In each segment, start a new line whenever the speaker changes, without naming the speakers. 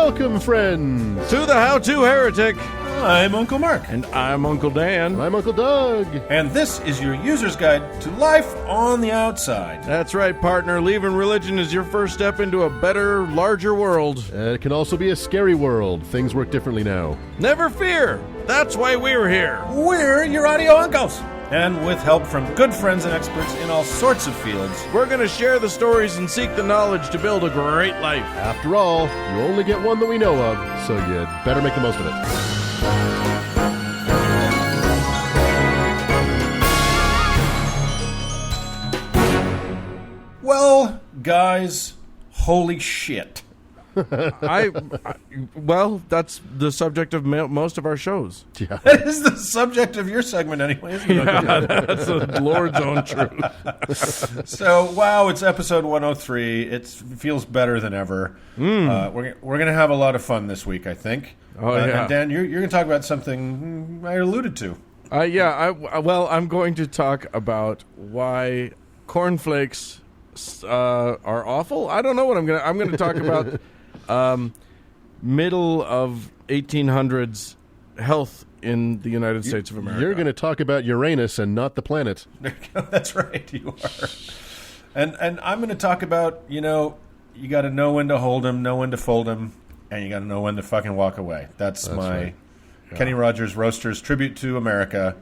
Welcome, friends,
to the How-To Heretic.
I'm Uncle Mark.
And I'm Uncle Dan.
I'm Uncle Doug.
And this is your user's guide to life on the outside.
That's right, partner. Leaving religion is your first step into a better, larger world.
It can also be a scary world. Things work differently now.
Never fear. That's why we're here.
We're your audio uncles. And with help from good friends and experts in all sorts of fields,
we're going to share the stories and seek the knowledge to build a great life.
After all, you only get one that we know of, so you better make the most of it.
Well, guys, holy shit.
Well, that's the subject of most of our shows.
Yeah.
That is the subject of your segment anyway, isn't it?
Yeah, that's the Lord's own truth.
So, wow, it's episode 103. It feels better than ever. We're going to have a lot of fun this week, I think.
Oh, yeah.
And Dan, you're going to talk about something I alluded to.
I'm going to talk about why cornflakes are awful. I don't know what I'm going to talk about. Middle of 1800s health in the United States of America.
You're going to talk about Uranus and not the planet.
That's right, you are. And I'm going to talk about, you got to know when to hold him, know when to fold him, and you got to know when to fucking walk away. That's my right. Kenny Rogers Roasters tribute to America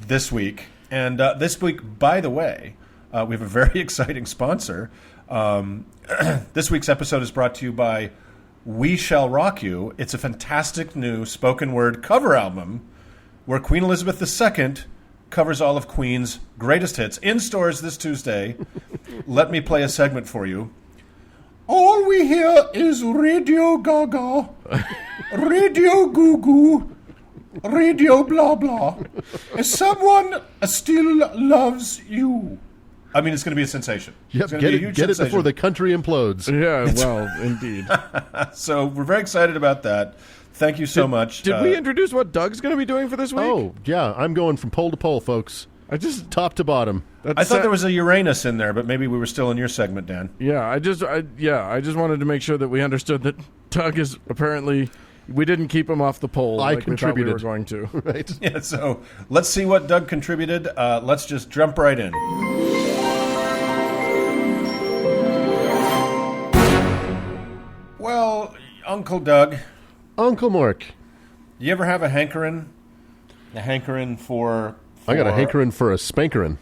this week. And this week, by the way, we have a very exciting sponsor. This week's episode is brought to you by We Shall Rock You. It's a fantastic new spoken word cover album where Queen Elizabeth II covers all of Queen's greatest hits. In stores this Tuesday. Let me play a segment for you. All we hear is Radio Gaga, Radio Goo Goo, Radio Blah Blah. Someone still loves you. I mean, it's going to be a sensation.
Yep, get it before the country implodes.
Yeah, well, indeed.
So we're very excited about that. Thank you so much.
Did we introduce what Doug's going to be doing for this week?
Oh, yeah. I'm going from pole to pole, folks. Top to bottom.
I thought there was a Uranus in there, but maybe we were still in your segment, Dan.
Yeah, I just wanted to make sure that we understood that Doug is apparently... We didn't keep him off the pole like
contributed.
we thought we were going to.
Right.
Yeah, so let's see what Doug contributed. Let's just jump right in. Well, Uncle Doug.
Uncle Mark.
You ever have a hankering? A hankering for...
I got a hankering for a spankerin'.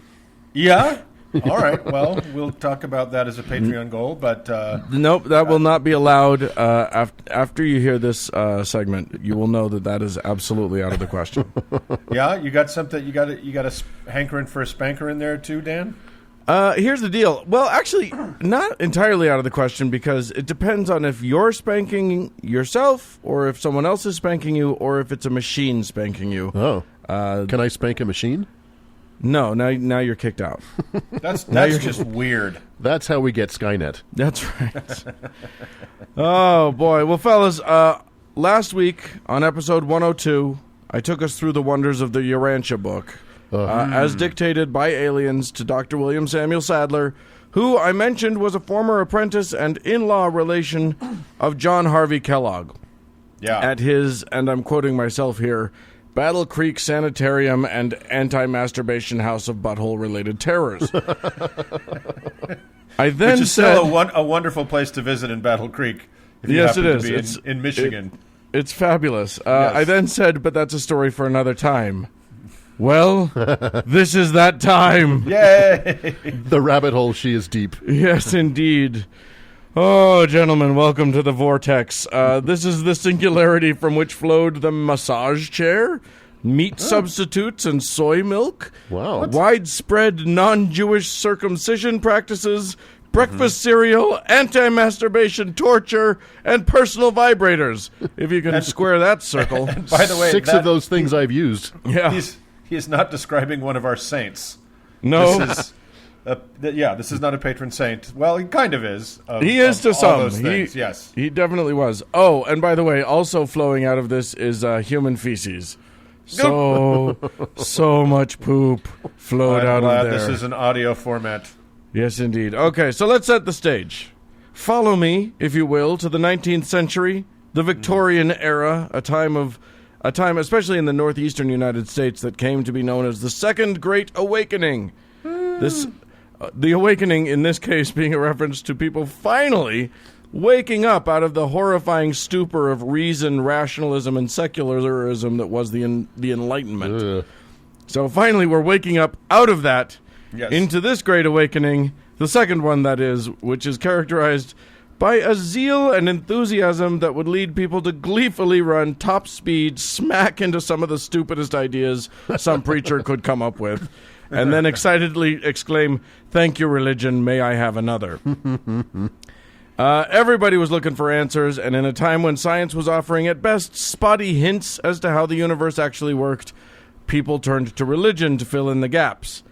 Yeah? All right. Well, we'll talk about that as a Patreon goal, but...
Nope, that will not be allowed. After you hear this segment, you will know that is absolutely out of the question.
Yeah? You got something... You got a hankering for a spanker in there too, Dan?
Here's the deal. Well, actually, not entirely out of the question because it depends on if you're spanking yourself or if someone else is spanking you or if it's a machine spanking you.
Oh. Can I spank a machine?
No, now you're kicked out.
That's just weird.
That's how we get Skynet.
That's right. Oh, boy. Well, fellas, last week on episode 102, I took us through the wonders of the Urantia book. As dictated by aliens to Dr. William Samuel Sadler, who I mentioned was a former apprentice and in-law relation of John Harvey Kellogg.
Yeah.
At his, and I'm quoting myself here, Battle Creek Sanitarium and Anti-Masturbation House of Butthole-Related Terrors. I then
Which is still a wonderful place to visit in Battle Creek. If you
yes, it
happen
is.
to be in Michigan.
It's fabulous.
Yes.
I then said, but that's a story for another time. Well, this is that time.
Yay!
The rabbit hole she is deep.
Yes, indeed. Oh, gentlemen, welcome to the vortex. This is the singularity from which flowed the massage chair, meat substitutes and soy milk, widespread non-Jewish circumcision practices, breakfast cereal, anti-masturbation torture, and personal vibrators. If you can square that circle.
By the way,
6 of those things I've used.
Yeah.
He is not describing one of our saints.
No.
This is not a patron saint. Well, he kind of is.
He is to some.
Those things, yes.
He definitely was. Oh, and by the way, also flowing out of this is human feces. So much poop flowed out of there.
This is an audio format.
Yes, indeed. Okay, so let's set the stage. Follow me, if you will, to the 19th century the Victorian era, a time, especially in the northeastern United States, that came to be known as the Second Great Awakening. The awakening, in this case, being a reference to people finally waking up out of the horrifying stupor of reason, rationalism, and secularism that was the Enlightenment. So finally, we're waking up out of that into this Great Awakening, the second one, that is, which is characterized by a zeal and enthusiasm that would lead people to gleefully run top speed smack into some of the stupidest ideas some preacher could come up with, and then excitedly exclaim, "Thank you, religion, may I have another?" Everybody was looking for answers, and in a time when science was offering at best spotty hints as to how the universe actually worked, people turned to religion to fill in the gaps.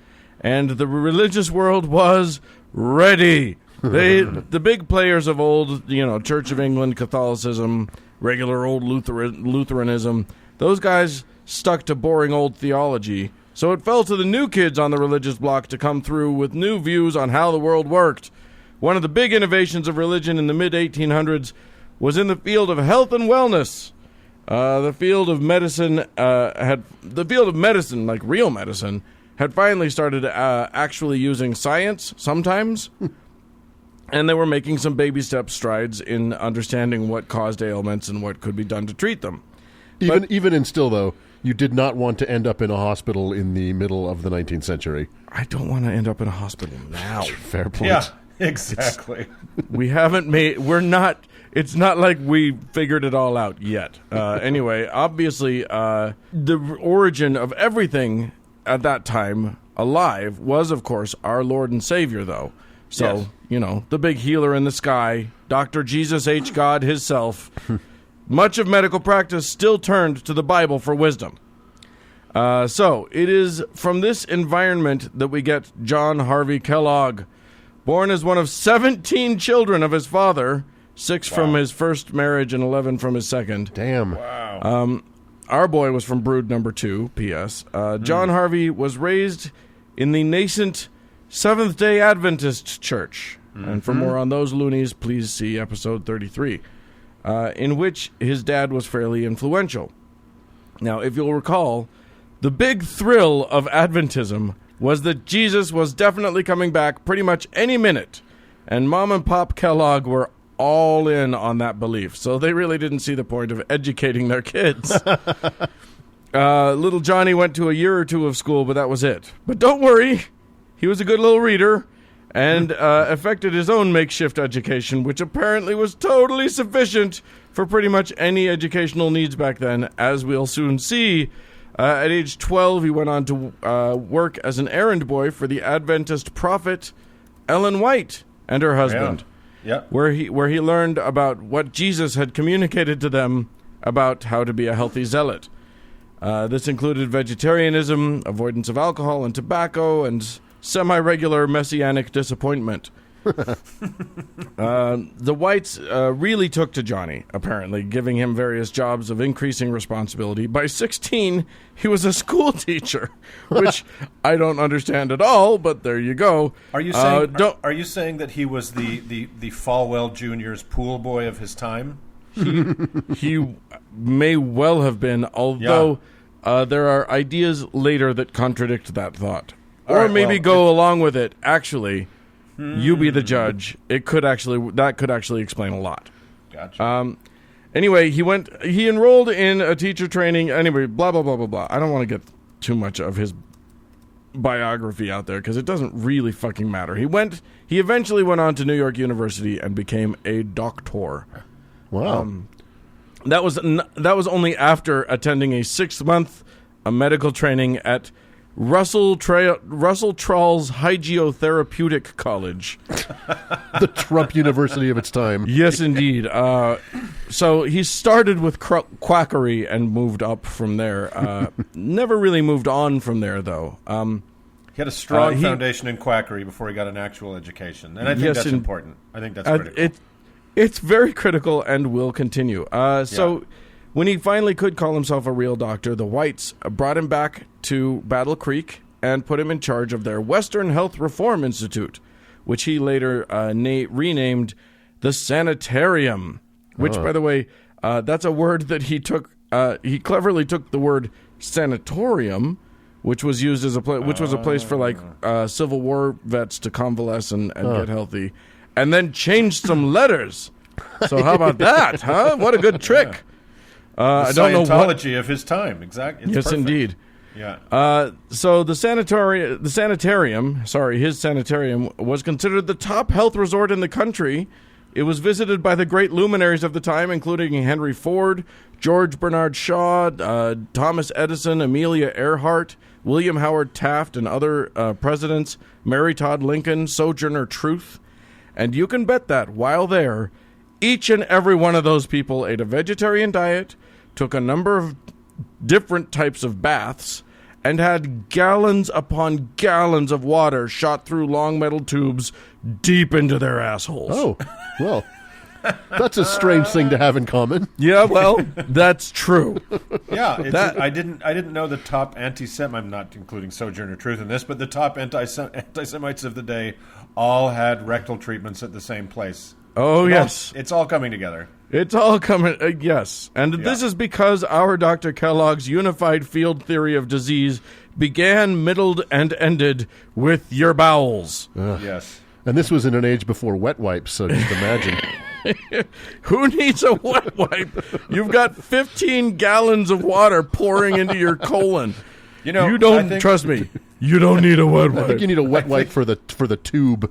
And the religious world was ready. The big players of old, Church of England, Catholicism, regular old Lutheranism, those guys stuck to boring old theology. So it fell to the new kids on the religious block to come through with new views on how the world worked. One of the big innovations of religion in the mid-1800s was in the field of health and wellness. The field of medicine, like real medicine, had finally started actually using science sometimes, and they were making some baby step strides in understanding what caused ailments and what could be done to treat them.
Even in still, though, you did not want to end up in a hospital in the middle of the 19th century.
I don't want to end up in a hospital now.
Fair point.
Yeah, exactly.
It's not like we figured it all out yet. Anyway, obviously, the origin of everything at that time alive was, of course, our Lord and Savior, though. So,
yes.
The big healer in the sky, Dr. Jesus H. God himself. Much of medical practice still turned to the Bible for wisdom. So, it is from this environment that we get John Harvey Kellogg. Born as one of 17 children of his father, 6 from his first marriage and 11 from his second.
Damn.
Wow.
Our boy was from brood number 2, P.S. John Harvey was raised in the nascent Seventh-day Adventist church. And for more on those loonies, please see episode 33, in which his dad was fairly influential. Now, if you'll recall, the big thrill of Adventism was that Jesus was definitely coming back pretty much any minute, and Mom and Pop Kellogg were all in on that belief, so they really didn't see the point of educating their kids. Little Johnny went to a year or 2 of school, but that was it. But don't worry, he was a good little reader, and effected his own makeshift education, which apparently was totally sufficient for pretty much any educational needs back then, as we'll soon see. At age 12, he went on to work as an errand boy for the Adventist prophet Ellen White and her husband.
Yeah.
Where he learned about what Jesus had communicated to them about how to be a healthy zealot. This included vegetarianism, avoidance of alcohol and tobacco, and semi-regular messianic disappointment. The Whites really took to Johnny, apparently, giving him various jobs of increasing responsibility. By 16, he was a school teacher, which I don't understand at all, but there you go.
Are you saying are you saying that he was the Falwell Jr.'s pool boy of his time?
He may well have been, although there are ideas later that contradict that thought. Or maybe go along with it. Actually, you be the judge. That could actually explain a lot.
Gotcha.
Anyway, he enrolled in a teacher training. Anyway, blah, blah, blah, blah, blah. I don't want to get too much of his biography out there because it doesn't really fucking matter. He eventually went on to New York University and became a doctor.
Wow.
That was only after attending a 6-month medical training at Russell Trall's Hygiotherapeutic College.
The Trump University of its time.
Yes, indeed. So he started with quackery and moved up from there. Never really moved on from there, though.
He had a strong foundation in quackery before he got an actual education. And I think that's important. I think that's critical.
It's very critical and will continue. When he finally could call himself a real doctor, the Whites brought him back to Battle Creek and put him in charge of their Western Health Reform Institute, which he later renamed the Sanitarium, which, by the way, That's a word that he took. He cleverly took the word sanatorium, which was used as which was a place for like Civil War vets to convalesce and get healthy, and then changed some letters. So how about that, huh? What a good trick! I don't know
Scientology of his time, exactly.
Yes, perfect. Indeed.
Yeah.
So his sanitarium was considered the top health resort in the country. It was visited by the great luminaries of the time, including Henry Ford, George Bernard Shaw, Thomas Edison, Amelia Earhart, William Howard Taft, and other presidents, Mary Todd Lincoln, Sojourner Truth. And you can bet that while there, each and every one of those people ate a vegetarian diet, took a number of different types of baths, and had gallons upon gallons of water shot through long metal tubes deep into their assholes.
Oh, well, that's a strange thing to have in common.
Yeah, well, that's true.
Yeah, I didn't know the top anti-Semites, I'm not including Sojourner Truth in this, but the top anti-Semites of the day all had rectal treatments at the same place.
Oh, yes.
It's all coming together.
It's all coming, yes. And this is because our Dr. Kellogg's unified field theory of disease began, middled, and ended with your bowels.
Yes.
And this was in an age before wet wipes, so just imagine.
Who needs a wet wipe? You've got 15 gallons of water pouring into your colon. You don't, trust me, you don't need a wet wipe.
I think you need a wet wipe for the tube.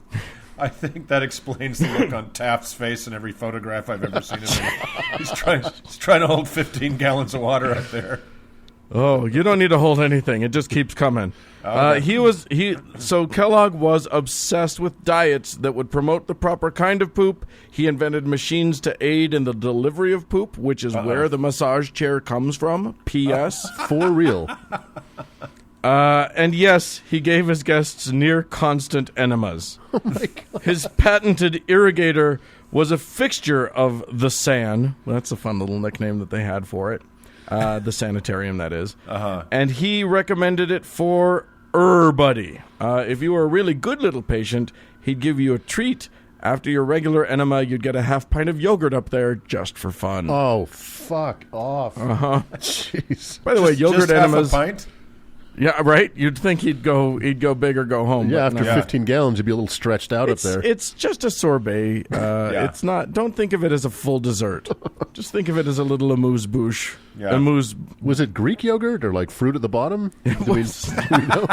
I think that explains the look on Taft's face in every photograph I've ever seen of him. He's trying to hold 15 gallons of water up there.
Oh, you don't need to hold anything. It just keeps coming.
Okay.
So Kellogg was obsessed with diets that would promote the proper kind of poop. He invented machines to aid in the delivery of poop, which is where the massage chair comes from. P.S.
For real.
And yes, he gave his guests near constant enemas.
Oh my God.
His patented irrigator was a fixture of the San. Well, that's a fun little nickname that they had for it. The sanitarium, that is. And he recommended it for everybody. If you were a really good little patient, he'd give you a treat. After your regular enema, you'd get a half pint of yogurt up there just for fun.
Oh, fuck off. Jeez.
By the way, yogurt
just
enemas.
Half a pint?
Yeah, right. You'd think he'd go big or go home.
Yeah, after 15 gallons, you'd be a little stretched out up there.
It's just a sorbet. It's not. Don't think of it as a full dessert. Just think of it as a little amuse-bouche.
Yeah.
Was it Greek yogurt or like fruit at the bottom? Do we know?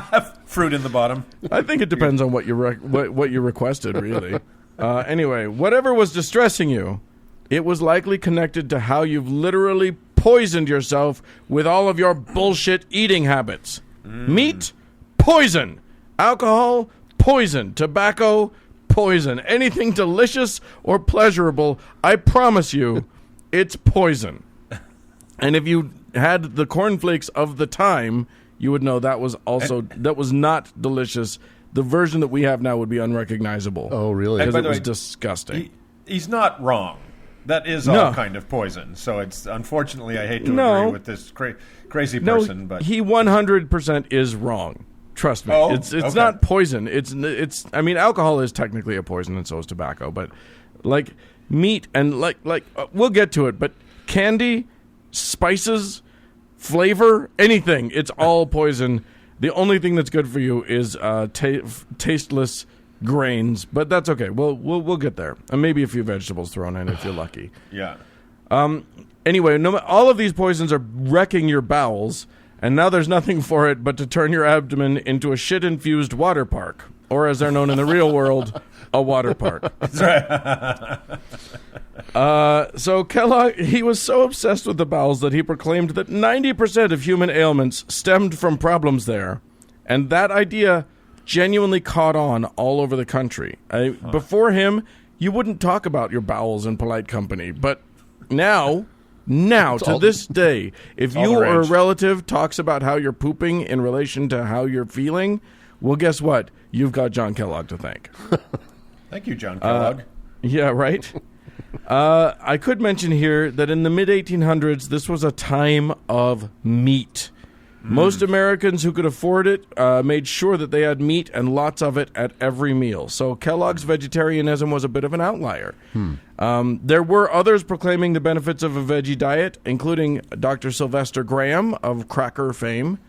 Fruit in the bottom.
I think it depends on what you requested, really. Anyway, whatever was distressing you, it was likely connected to how you've literally poisoned yourself with all of your bullshit eating habits. Meat, poison. Alcohol, poison. Tobacco, poison. Anything delicious or pleasurable, I promise you, it's poison. And if you had the cornflakes of the time, you would know that was not delicious. The version that we have now would be unrecognizable.
Oh, really?
Because it was disgusting.
He's not wrong. That is all kind of poison. So it's unfortunately, I hate to agree with this crazy person, but
he 100% is wrong. Trust me. It's not poison. It's. I mean, alcohol is technically a poison, and so is tobacco. But like meat and like we'll get to it. But candy, spices, flavor, anything, it's all poison. The only thing that's good for you is tasteless grains, but that's okay. We'll get there, and maybe a few vegetables thrown in if you're lucky.
Yeah.
Anyway, all of these poisons are wrecking your bowels, and now there's nothing for it but to turn your abdomen into a shit-infused water park, or as they're known in the real world, a water park.
That's right.
So Kellogg, he was so obsessed with the bowels that he proclaimed that 90% of human ailments stemmed from problems there, and that idea genuinely caught on all over the country. Before him, you wouldn't talk about your bowels in polite company, but now, to this day, if you or a relative talks about how you're pooping in relation to how you're feeling, well, guess what? You've got John Kellogg to thank.
Thank you, John Kellogg.
Yeah, right? I could mention here that in the mid-1800s, this was a time of meat. Most Americans who could afford it made sure that they had meat and lots of it at every meal. So Kellogg's vegetarianism was a bit of an outlier. There were others proclaiming the benefits of a veggie diet, including Dr. Sylvester Graham of cracker fame.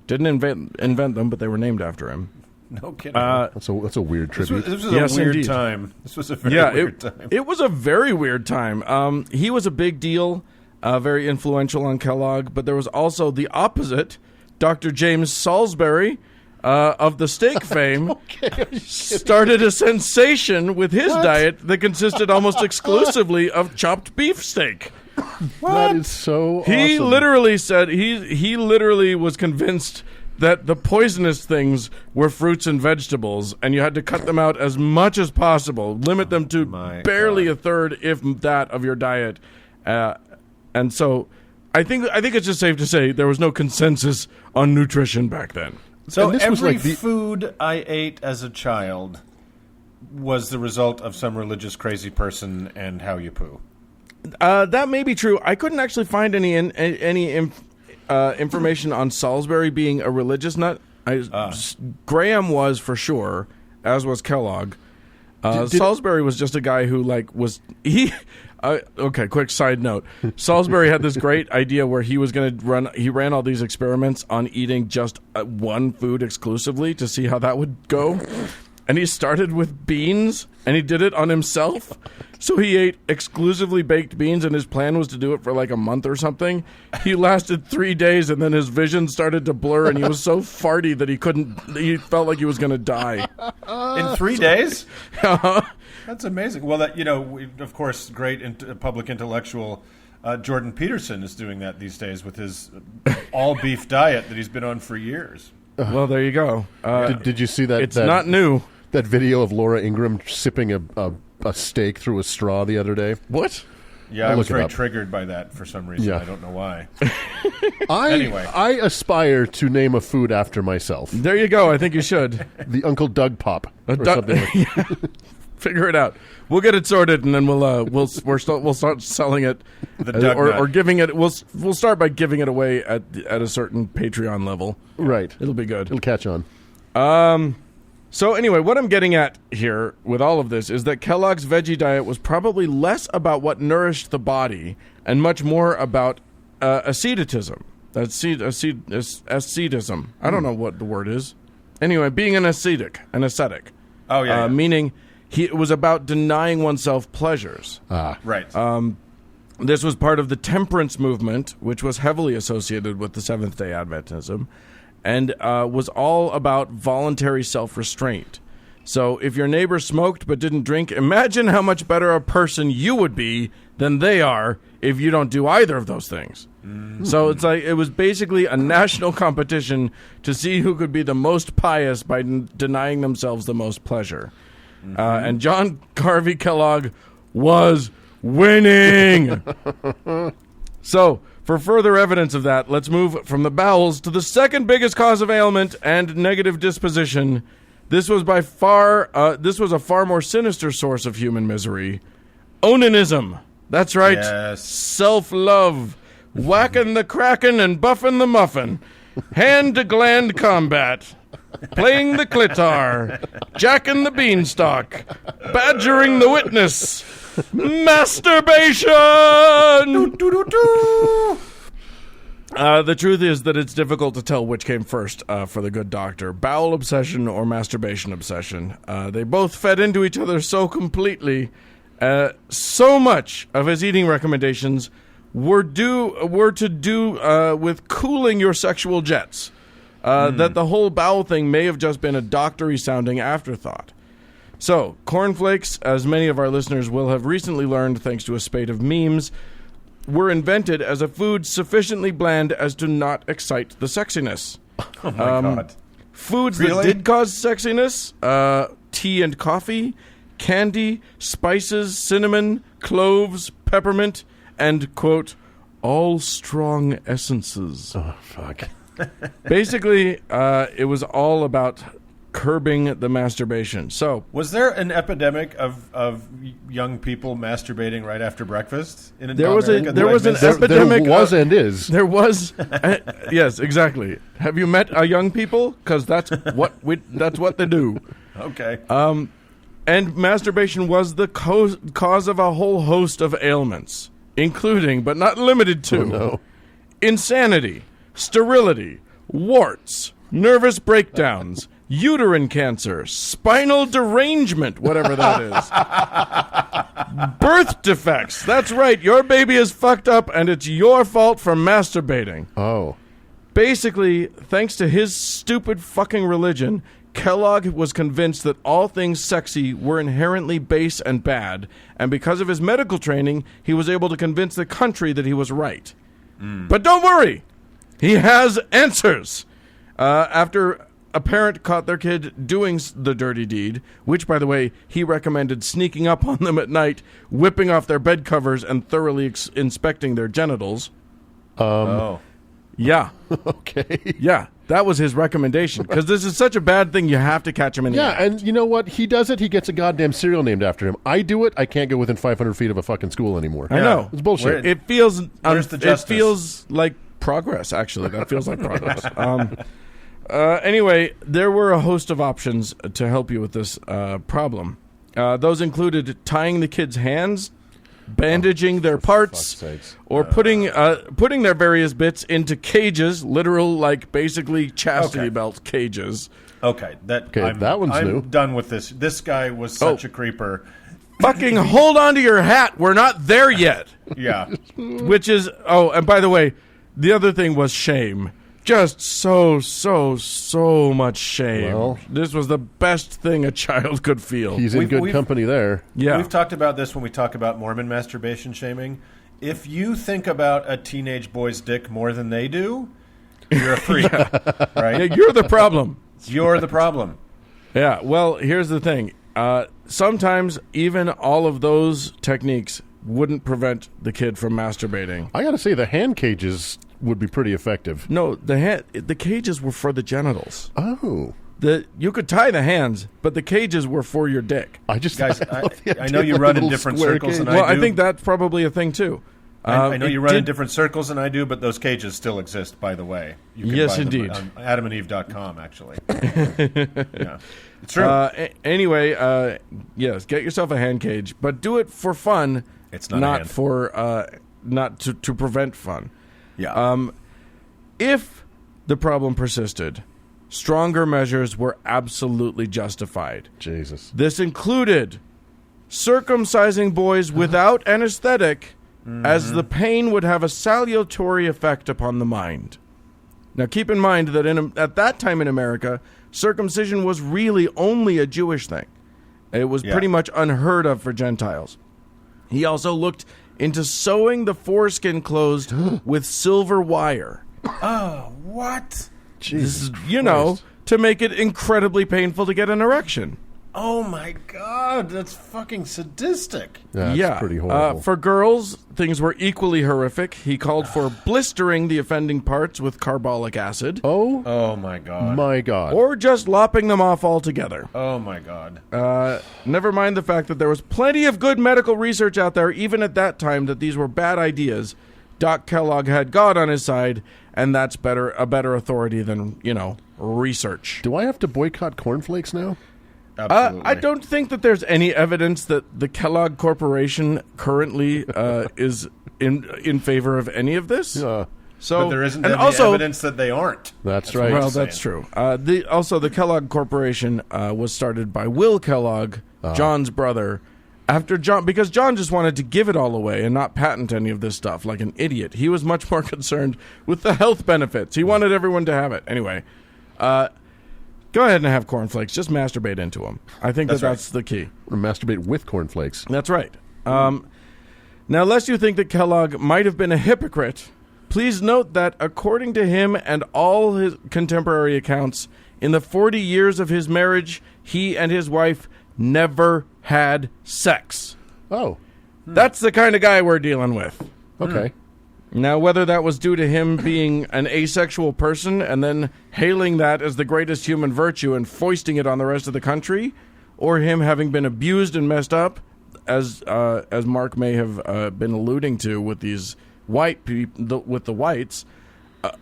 Didn't invent them, but they were named after him.
No kidding.
That's a weird tribute.
This was
Yes,
a weird
indeed.
time. This was a very weird time.
It was a very weird time. He was a big deal, very influential on Kellogg, but there was also the opposite. Dr. James Salisbury of the steak fame started a sensation with his diet that consisted almost exclusively of chopped beef steak.
That is so
He
awesome.
literally said he literally was convinced that the poisonous things were fruits and vegetables, and you had to cut them out as much as possible, limit them to barely a third, if that, of your diet. And so I think it's just safe to say there was no consensus on nutrition back then.
So
And this was
every
like the-
food I ate as a child was the result of some religious crazy person and how you poo.
That may be true. I couldn't actually find any information on Salisbury being a religious nut. Graham was for sure, as was Kellogg. Salisbury was just a guy who okay, quick side note. Salisbury had this great idea where he was going to he ran all these experiments on eating just one food exclusively to see how that would go. And he started with beans, and he did it on himself. So he ate exclusively baked beans, and his plan was to do it for like a month or something. He lasted 3 days, and then his vision started to blur, and he was so farty that he felt like he was going to die.
In 3 days? That's amazing. Well, of course, great public intellectual Jordan Peterson is doing that these days with his all-beef diet that he's been on for years.
Well, there you go.
Did you see that?
It's not new.
That video of Laura Ingraham sipping a steak through a straw the other day.
What?
Yeah, I was very triggered by that for some reason.
Yeah.
I don't know why.
Anyway, I aspire to name a food after myself.
There you go. I think you should.
The Uncle Doug Pop or something.
Figure it out. We'll get it sorted, and then we'll start selling it, or giving it. We'll start by giving it away at a certain Patreon level.
Right.
It'll be good.
It'll catch on.
So anyway, what I'm getting at here with all of this is that Kellogg's veggie diet was probably less about what nourished the body and much more about asceticism. Ascetism. I don't know what the word is. Anyway, being an ascetic.
Oh, yeah.
Meaning it was about denying oneself pleasures.
Right.
This was part of the temperance movement, which was heavily associated with the Seventh-day Adventism, and was all about voluntary self-restraint. So if your neighbor smoked but didn't drink, imagine how much better a person you would be than they are if you don't do either of those things. Mm-hmm. So it's like it was basically a national competition to see who could be the most pious by denying themselves the most pleasure. Mm-hmm. And John Harvey Kellogg was winning. So, for further evidence of that, let's move from the bowels to the second biggest cause of ailment and negative disposition. This was a far more sinister source of human misery. Onanism. That's right.
Yes.
Self-love. Whacking the kraken and buffing the muffin. Hand-to-gland combat. Playing the clitor. Jacking the beanstalk. Badgering the witness. Masturbation! The truth is that it's difficult to tell which came first for the good doctor, bowel obsession or masturbation obsession. They both fed into each other so completely. So much of his eating recommendations were to do with cooling your sexual jets, that the whole bowel thing may have just been a doctory-sounding afterthought. So, cornflakes, as many of our listeners will have recently learned thanks to a spate of memes, were invented as a food sufficiently bland as to not excite the sexiness.
Oh, my God.
Foods that did cause sexiness, tea and coffee, candy, spices, cinnamon, cloves, peppermint, and, quote, all strong essences.
Oh, fuck.
Basically, it was all about curbing the masturbation. So,
was there an epidemic of young people masturbating right after breakfast in
there was an epidemic.
There was and is.
There was, yes, exactly. Have you met young people? Because that's what they do.
Okay.
And masturbation was the cause of a whole host of ailments, including, but not limited to, insanity, sterility, warts, nervous breakdowns, uterine cancer, spinal derangement, whatever that is, birth defects. That's right, your baby is fucked up and it's your fault for masturbating.
Oh.
Basically, thanks to his stupid fucking religion, Kellogg was convinced that all things sexy were inherently base and bad, and because of his medical training, he was able to convince the country that he was right. But don't worry, he has answers. After a parent caught their kid doing the dirty deed, which, by the way, he recommended sneaking up on them at night, whipping off their bed covers, and thoroughly inspecting their genitals. Yeah.
Okay.
Yeah, that was his recommendation, because this is such a bad thing, you have to catch him in the act.
And you know what? He does it, he gets a goddamn cereal named after him. I do it, I can't go within 500 feet of a fucking school anymore.
I know.
It's bullshit.
It feels
Where's the justice?
It feels like progress, actually. That feels like progress. Anyway, there were a host of options to help you with this problem. Those included tying the kids' hands, bandaging their parts, or putting their various bits into cages, literal, like, basically chastity belt cages.
Okay,
that one's new.
I'm done with this. This guy was such a creeper.
Fucking hold on to your hat. We're not there yet.
Yeah.
Which is, and by the way, the other thing was shame. Just so much shame.
Well,
this was the best thing a child could feel.
He's in good company there.
Yeah.
We've talked about this when we talk about Mormon masturbation shaming. If you think about a teenage boy's dick more than they do, you're a freak. Right?
Yeah, you're the problem.
You're the problem.
Yeah, well, here's the thing. Sometimes even all of those techniques wouldn't prevent the kid from masturbating.
I gotta say, the hand cages would be pretty effective.
No, the cages were for the genitals.
Oh.
You could tie the hands, but the cages were for your dick.
Guys, I know you run in different circles than I do.
Well, I think that's probably a thing, too.
I know you run in different circles than I do, but those cages still exist, by the way. You can
yes,
buy them
indeed.
on adamandeve.com, actually. Yeah. It's true.
Anyway, yes, get yourself a hand cage, but do it for fun.
It's not
not to prevent fun.
Yeah.
If the problem persisted, stronger measures were absolutely justified.
Jesus.
This included circumcising boys without anesthetic, as the pain would have a salutary effect upon the mind. Now, keep in mind that at that time in America, circumcision was really only a Jewish thing. It was pretty much unheard of for Gentiles. He also looked into sewing the foreskin closed with silver wire.
Oh, what?
Jesus
to make it incredibly painful to get an erection.
Oh, my God. That's fucking sadistic.
That's pretty horrible.
For girls, things were equally horrific. He called for blistering the offending parts with carbolic acid.
Oh, my God.
My God.
Or just lopping them off altogether.
Oh, my God.
Never mind the fact that there was plenty of good medical research out there, even at that time, that these were bad ideas. Doc Kellogg had God on his side, and that's a better authority than, research.
Do I have to boycott cornflakes now?
Absolutely.
I don't think that there's any evidence that the Kellogg Corporation currently is in favor of any of this.
Yeah.
So,
but there isn't
and
any
also,
evidence that they aren't.
That's right.
Well, that's true. The Kellogg Corporation was started by Will Kellogg, John's brother, because John just wanted to give it all away and not patent any of this stuff like an idiot. He was much more concerned with the health benefits. He wanted everyone to have it. Anyway, go ahead and have cornflakes. Just masturbate into them. I think that's the key.
Or masturbate with cornflakes.
That's right. Now, lest you think that Kellogg might have been a hypocrite, please note that according to him and all his contemporary accounts, in the 40 years of his marriage, he and his wife never had sex.
Oh.
That's the kind of guy we're dealing with.
Okay.
Now, whether that was due to him being an asexual person and then hailing that as the greatest human virtue and foisting it on the rest of the country, or him having been abused and messed up, as Mark may have been alluding to with these white people, with the whites,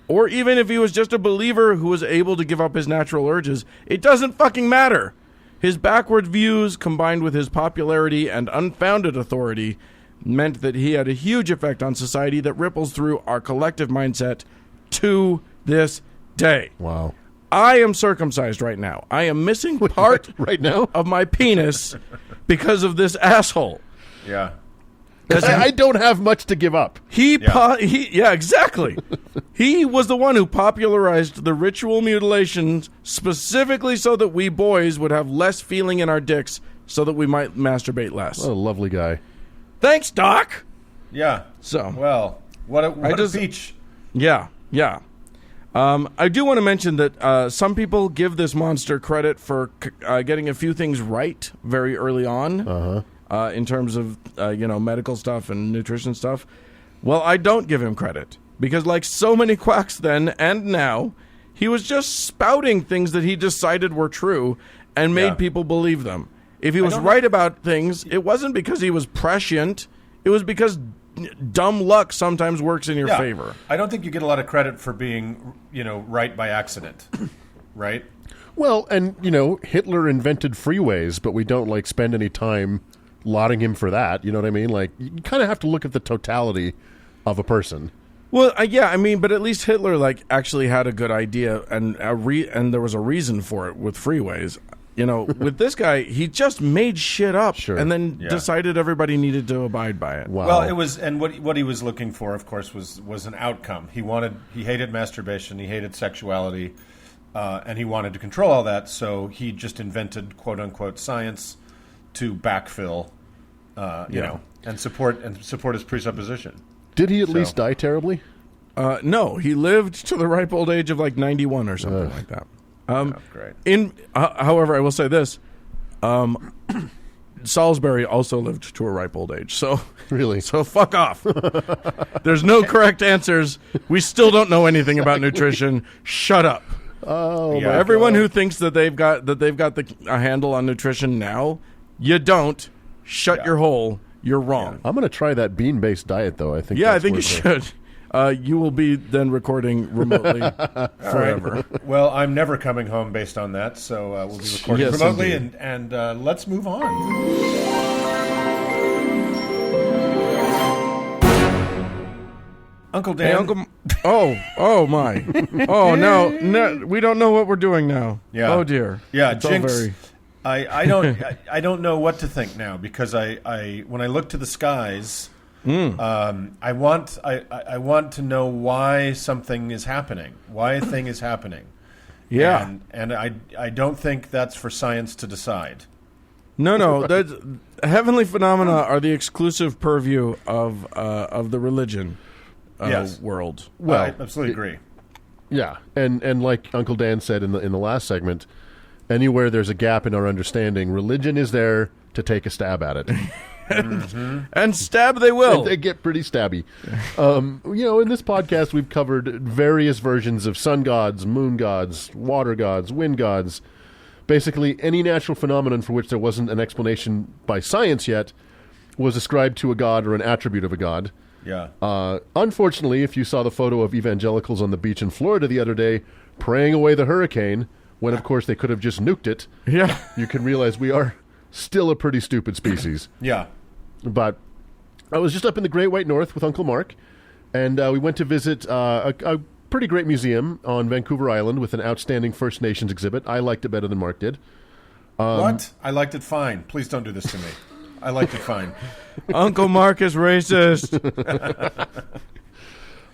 or even if he was just a believer who was able to give up his natural urges, it doesn't fucking matter. His backward views, combined with his popularity and unfounded authority, meant that he had a huge effect on society that ripples through our collective mindset to this day.
Wow.
I am circumcised right now. I am missing part
right now
of my penis because of this asshole.
Yeah.
I don't have much to give up.
Yeah, exactly. He was the one who popularized the ritual mutilations specifically so that we boys would have less feeling in our dicks so that we might masturbate less.
What a lovely guy.
Thanks, Doc.
Yeah.
So,
well, what a peach.
Yeah. I do want to mention that some people give this monster credit for getting a few things right very early on in terms of medical stuff and nutrition stuff. Well, I don't give him credit because, like so many quacks then and now, he was just spouting things that he decided were true and made people believe them. If he was right about things, it wasn't because he was prescient. It was because dumb luck sometimes works in your favor.
I don't think you get a lot of credit for being, right by accident, right?
Well, and, Hitler invented freeways, but we don't, spend any time lauding him for that. You know what I mean? You kind of have to look at the totality of a person.
Well, but at least Hitler, actually had a good idea, and there was a reason for it with freeways. With this guy, he just made shit up and then decided everybody needed to abide by it.
Wow.
Well, it was, and what he was looking for, of course, was an outcome. He hated masturbation, he hated sexuality, and he wanted to control all that. So he just invented "quote unquote" science to backfill, and support his presupposition.
Did he at least die terribly?
No, he lived to the ripe old age of 91 or something like that.
Great.
However, I will say this: Salisbury also lived to a ripe old age. So
really,
so fuck off. There's no correct answers. We still don't know anything about nutrition. Shut up.
Oh,
yeah.
Everyone who thinks that they've got a handle on nutrition now, you don't. Shut your hole. You're wrong.
I'm going to try that bean-based diet, though. I think.
Yeah, I think you should. You will be then recording remotely forever.
Right. Well, I'm never coming home based on that, so we'll be recording remotely, and let's move on. Uncle Dan.
Hey, Uncle. Oh my. Oh no, we don't know what we're doing now.
Yeah.
Oh dear.
Yeah,
it's
Jinx. I don't know what to think now because I when I look to the skies. I want to know why something is happening, why a thing is happening.
Yeah,
and I don't think that's for science to decide.
No, that's, heavenly phenomena are the exclusive purview of the religion world.
Well, I absolutely agree.
Yeah, and like Uncle Dan said in the last segment, anywhere there's a gap in our understanding, religion is there to take a stab at it.
And stab they will.
They get pretty stabby. In this podcast, we've covered various versions of sun gods, moon gods, water gods, wind gods. Basically, any natural phenomenon for which there wasn't an explanation by science yet was ascribed to a god or an attribute of a god.
Yeah.
Unfortunately, if you saw the photo of evangelicals on the beach in Florida the other day praying away the hurricane, when, of course, they could have just nuked it, you can realize we are still a pretty stupid species.
Yeah.
But I was just up in the Great White North with Uncle Mark, and we went to visit a pretty great museum on Vancouver Island with an outstanding First Nations exhibit. I liked it better than Mark did.
What? I liked it fine. Please don't do this to me. I liked it fine.
Uncle Mark is racist.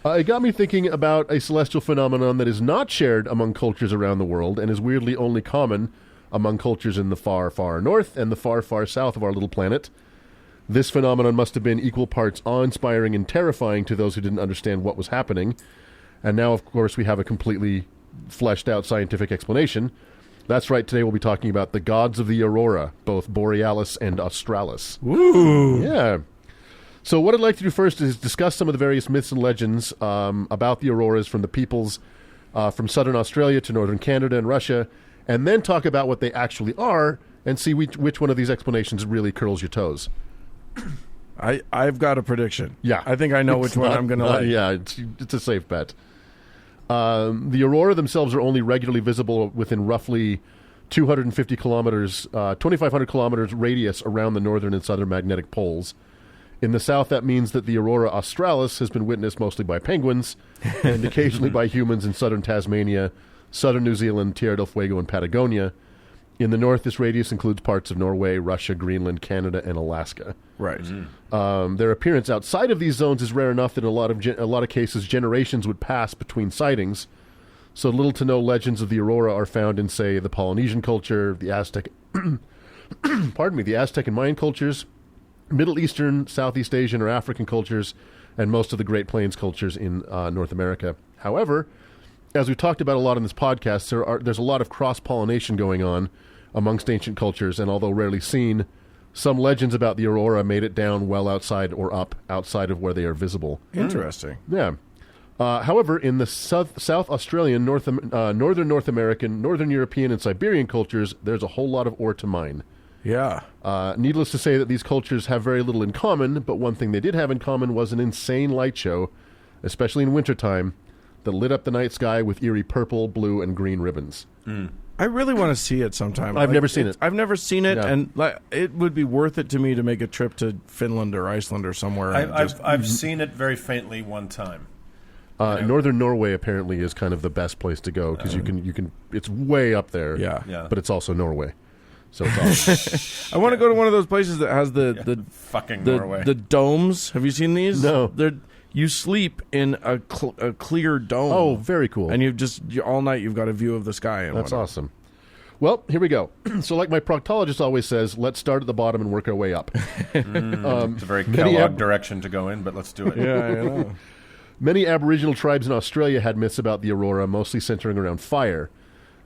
It got me thinking about a celestial phenomenon that is not shared among cultures around the world and is weirdly only common among cultures in the far, far north and the far, far south of our little planet. This phenomenon must have been equal parts awe-inspiring and terrifying to those who didn't understand what was happening. And now, of course, we have a completely fleshed-out scientific explanation. That's right, today we'll be talking about the gods of the Aurora, both Borealis and Australis.
Ooh!
Yeah. So what I'd like to do first is discuss some of the various myths and legends about the auroras from the peoples from southern Australia to northern Canada and Russia, and then talk about what they actually are and see which one of these explanations really curls your toes.
I've got a prediction.
Yeah.
I think I know which one I'm going to like.
Yeah, it's a safe bet. The aurora themselves are only regularly visible within roughly 250 kilometers, 2,500 kilometers radius around the northern and southern magnetic poles. In the south, that means that the aurora australis has been witnessed mostly by penguins and occasionally by humans in southern Tasmania, southern New Zealand, Tierra del Fuego, and Patagonia. In the north, this radius includes parts of Norway, Russia, Greenland, Canada, and Alaska.
Right.
Their appearance outside of these zones is rare enough that in a lot of cases, generations would pass between sightings. So little to no legends of the aurora are found in, say, the Polynesian culture, the Aztec, the Aztec and Mayan cultures, Middle Eastern, Southeast Asian, or African cultures, and most of the Great Plains cultures in North America. However, as we've talked about a lot in this podcast, there's a lot of cross-pollination going on amongst ancient cultures, and although rarely seen, some legends about the aurora made it down well outside or up outside of where they are visible.
Interesting.
Yeah. However, in the South Australian, Northern North American, Northern European, and Siberian cultures, there's a whole lot of ore to mine.
Yeah.
Needless to say that these cultures have very little in common, but one thing they did have in common was an insane light show, especially in wintertime, that lit up the night sky with eerie purple, blue, and green ribbons.
I really want to see it sometime.
I've never seen it.
I've never seen it,
Yeah.
and it would be worth it to me to make a trip to Finland or Iceland or somewhere.
I've seen it very faintly one time.
Northern Norway apparently is kind of the best place to go because you can. It's way up there.
Yeah.
But it's also Norway, so it's awesome.
I want to go to one of those places that has the
Fucking Norway.
the domes. Have you seen these?
No.
You sleep in a clear dome.
Oh, very cool.
And all night you've got a view of the sky. And
That's
whatnot.
awesome. Well, here we go. So like my proctologist always says, let's start at the bottom and work our way up.
It's a very Kellogg direction to go in, but let's do it.
Yeah, I know.
Many Aboriginal tribes in Australia had myths about the aurora, mostly centering around fire.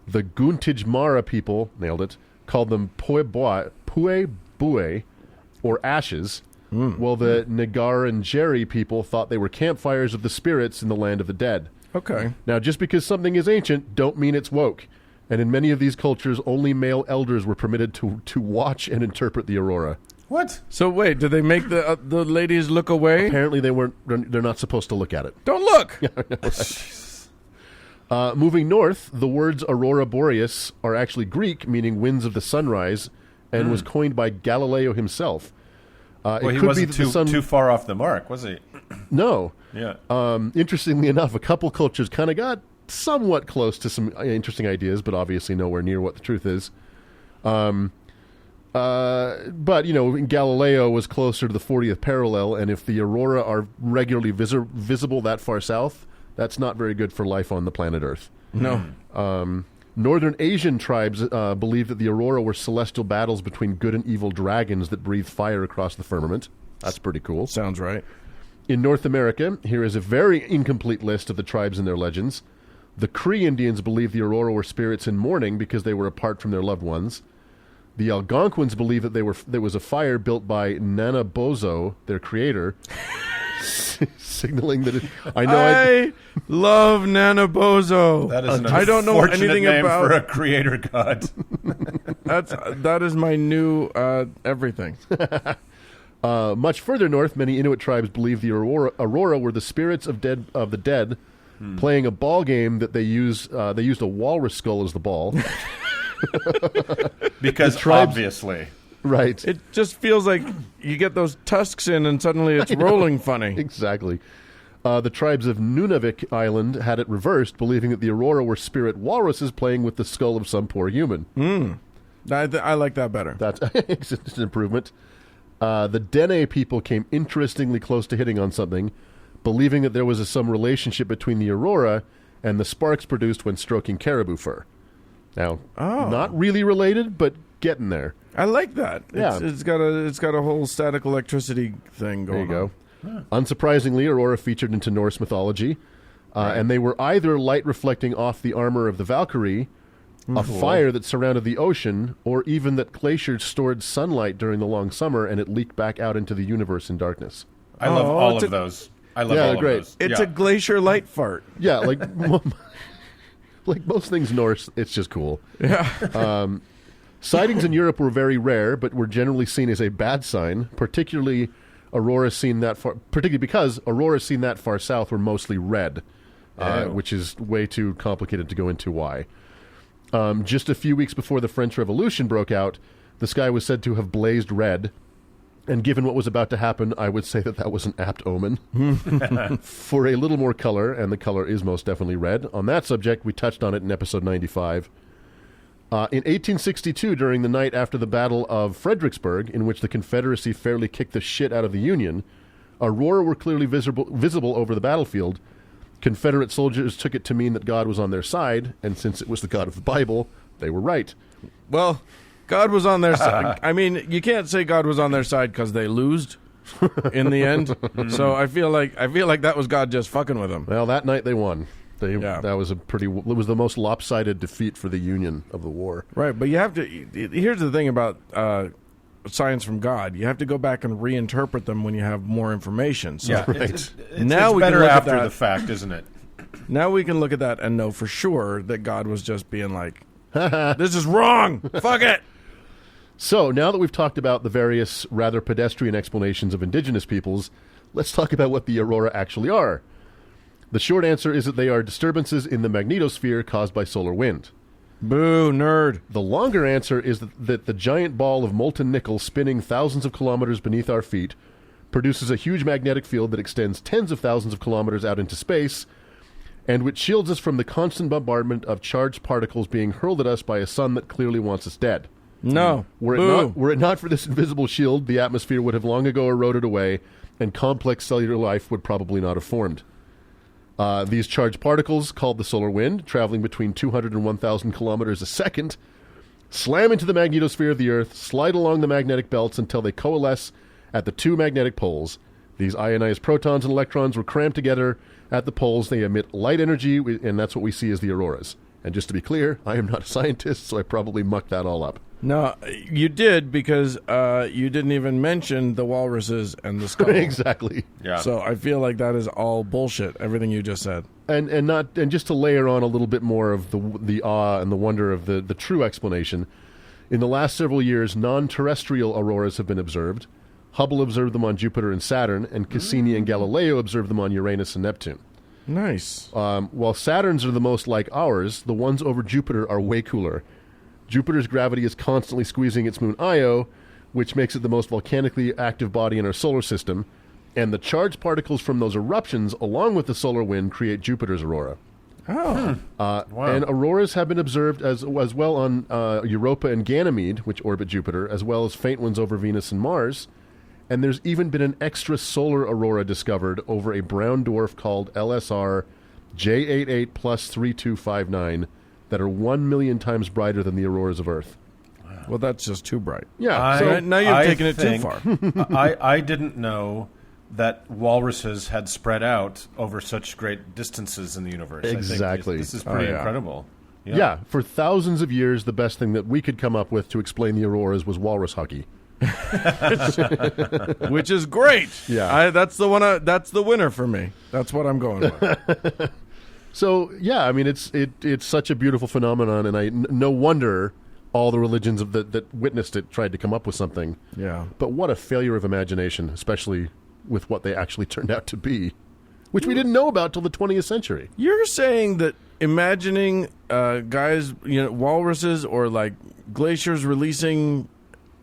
The Guntijmara people, nailed it, called them Puebue, or ashes, while the Ngarrindjeri people thought they were campfires of the spirits in the land of the dead.
Okay.
Now, just because something is ancient, don't mean it's woke. And in many of these cultures, only male elders were permitted to watch and interpret the aurora.
What?
So wait, did they make the ladies look away?
Apparently, they're not supposed to look at it.
Don't look.
Moving north, the words aurora boreas are actually Greek, meaning winds of the sunrise, and was coined by Galileo himself.
Well, he wasn't too far off the mark, was he?
No.
Yeah.
Interestingly enough, a couple cultures kind of got somewhat close to some interesting ideas, but obviously nowhere near what the truth is. But, Galileo was closer to the 40th parallel, and if the aurora are regularly visible that far south, that's not very good for life on the planet Earth.
No.
Northern Asian tribes believe that the aurora were celestial battles between good and evil dragons that breathe fire across the firmament. That's pretty cool.
Sounds right.
In North America, here is a very incomplete list of the tribes and their legends. The Cree Indians believe the aurora were spirits in mourning because they were apart from their loved ones. The Algonquins believe that there was a fire built by Nanabozo, their creator, signaling that
I love Nanabozo.
That is an
I don't know anything
name
about
for a creator god.
that is my new everything.
Much further north, many Inuit tribes believe the aurora were the spirits of the dead playing a ball game that they used a walrus skull as the ball.
Because obviously.
Right.
It just feels like you get those tusks in and suddenly it's rolling funny.
Exactly. The tribes of Nunavik Island had it reversed, believing that the aurora were spirit walruses playing with the skull of some poor human.
I like that better.
That's an improvement. The Dene people came interestingly close to hitting on something, believing that there was some relationship between the aurora and the sparks produced when stroking caribou fur. Now, not really related, but getting there.
I like that.
Yeah.
It's got a whole static electricity thing going
There you go. Unsurprisingly, aurora featured into Norse mythology, and they were either light reflecting off the armor of the Valkyrie, a fire that surrounded the ocean, or even that glaciers stored sunlight during the long summer and it leaked back out into the universe in darkness.
I love all
it's
of those. I love
Yeah,
all
they're
of
great.
those.
It's
Yeah.
a glacier light fart.
Yeah, like like most things Norse, it's just cool.
Yeah.
Sightings in Europe were very rare, but were generally seen as a bad sign, particularly because auroras seen that far south were mostly red, which is way too complicated to go into why. Just a few weeks before the French Revolution broke out, the sky was said to have blazed red, and given what was about to happen, I would say that was an apt omen. For a little more color, and the color is most definitely red, on that subject, we touched on it in episode 95. In 1862, during the night after the Battle of Fredericksburg, in which the Confederacy fairly kicked the shit out of the Union, aurora were clearly visible over the battlefield. Confederate soldiers took it to mean that God was on their side, and since it was the God of the Bible, they were right.
Well, God was on their side. I mean, you can't say God was on their side because they lost in the end. So I feel like that was God just fucking with them.
Well, that night they won. That was it was the most lopsided defeat for the Union of the war.
Right, but you have to. Here's the thing about signs from God: you have to go back and reinterpret them when you have more information. So
Yeah,
Right.
it's
Now we can
better
look at
after
that.
the fact, isn't it?
now we can look at that and know for sure that God was just being like, "This is wrong. Fuck it."
So, now that we've talked about the various rather pedestrian explanations of indigenous peoples, let's talk about what the aurora actually are. The short answer is that they are disturbances in the magnetosphere caused by solar wind.
Boo, nerd.
The longer answer is that the giant ball of molten nickel spinning thousands of kilometers beneath our feet produces a huge magnetic field that extends tens of thousands of kilometers out into space, and which shields us from the constant bombardment of charged particles being hurled at us by a sun that clearly wants us dead.
No.
Were it not for this invisible shield, the atmosphere would have long ago eroded away, and complex cellular life would probably not have formed. These charged particles, called the solar wind, traveling between 200 and 1,000 kilometers a second, slam into the magnetosphere of the Earth, slide along the magnetic belts until they coalesce at the two magnetic poles. These ionized protons and electrons were crammed together at the poles. They emit light energy, and that's what we see as the auroras. And just to be clear, I am not a scientist, so I probably mucked that all up.
No, you did because you didn't even mention the walruses and the skull.
Exactly.
Yeah.
So I feel like that is all bullshit. Everything you just said.
And just to layer on a little bit more of the awe and the wonder of the true explanation, in the last several years, non-terrestrial auroras have been observed. Hubble observed them on Jupiter and Saturn, and Cassini and Galileo observed them on Uranus and Neptune.
Nice.
While Saturn's are the most like ours, the ones over Jupiter are way cooler. Jupiter's gravity is constantly squeezing its moon Io, which makes it the most volcanically active body in our solar system, and the charged particles from those eruptions, along with the solar wind, create Jupiter's aurora.
Oh.
Wow.
And auroras have been observed as well on Europa and Ganymede, which orbit Jupiter, as well as faint ones over Venus and Mars. And there's even been an extra solar aurora discovered over a brown dwarf called LSR J88 plus 3259 that are 1 million times brighter than the auroras of Earth.
Well, that's just too bright.
Yeah.
So now you've taken it too
think-
far.
I didn't know that walruses had spread out over such great distances in the universe. I
Exactly.
think this is pretty
yeah.
incredible.
Yeah, for thousands of years, the best thing that we could come up with to explain the auroras was walrus hockey.
Which is great.
Yeah.
That's the one. That's the winner for me. That's what I'm going with.
So, yeah, I mean, it's such a beautiful phenomenon, and no wonder all the religions that witnessed it tried to come up with something.
Yeah.
But what a failure of imagination, especially with what they actually turned out to be, which we didn't know about till the 20th century.
You're saying that imagining guys, walruses or like glaciers releasing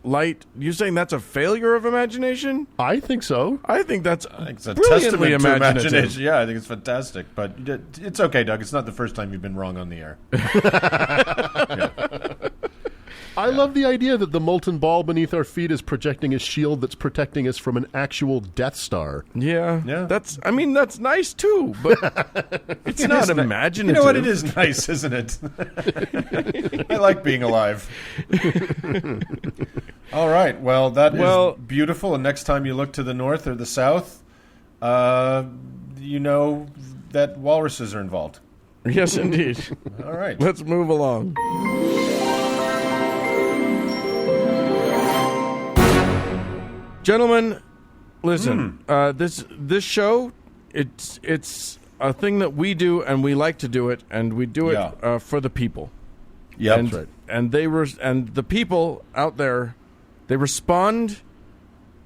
light, you're saying that's a failure of imagination?
I think so.
I think that's
It's a
brilliantly
testament to
imaginative.
imagination. Yeah, I think it's fantastic. But it's okay, Doug. It's not the first time you've been wrong on the air.
I love the idea that the molten ball beneath our feet is projecting a shield that's protecting us from an actual Death Star.
Yeah.
Yeah.
That's nice too, but it's not imaginative.
You know what? It is nice, isn't it? I like being alive. All right. Well, that is beautiful. And next time you look to the north or the south, you know that walruses are involved.
Yes, indeed.
All right.
Let's move along. Gentlemen, Listen, this show, it's a thing that we do, and we like to do it, and we do it for the people.
Yeah,
that's right. And and the people out there, they respond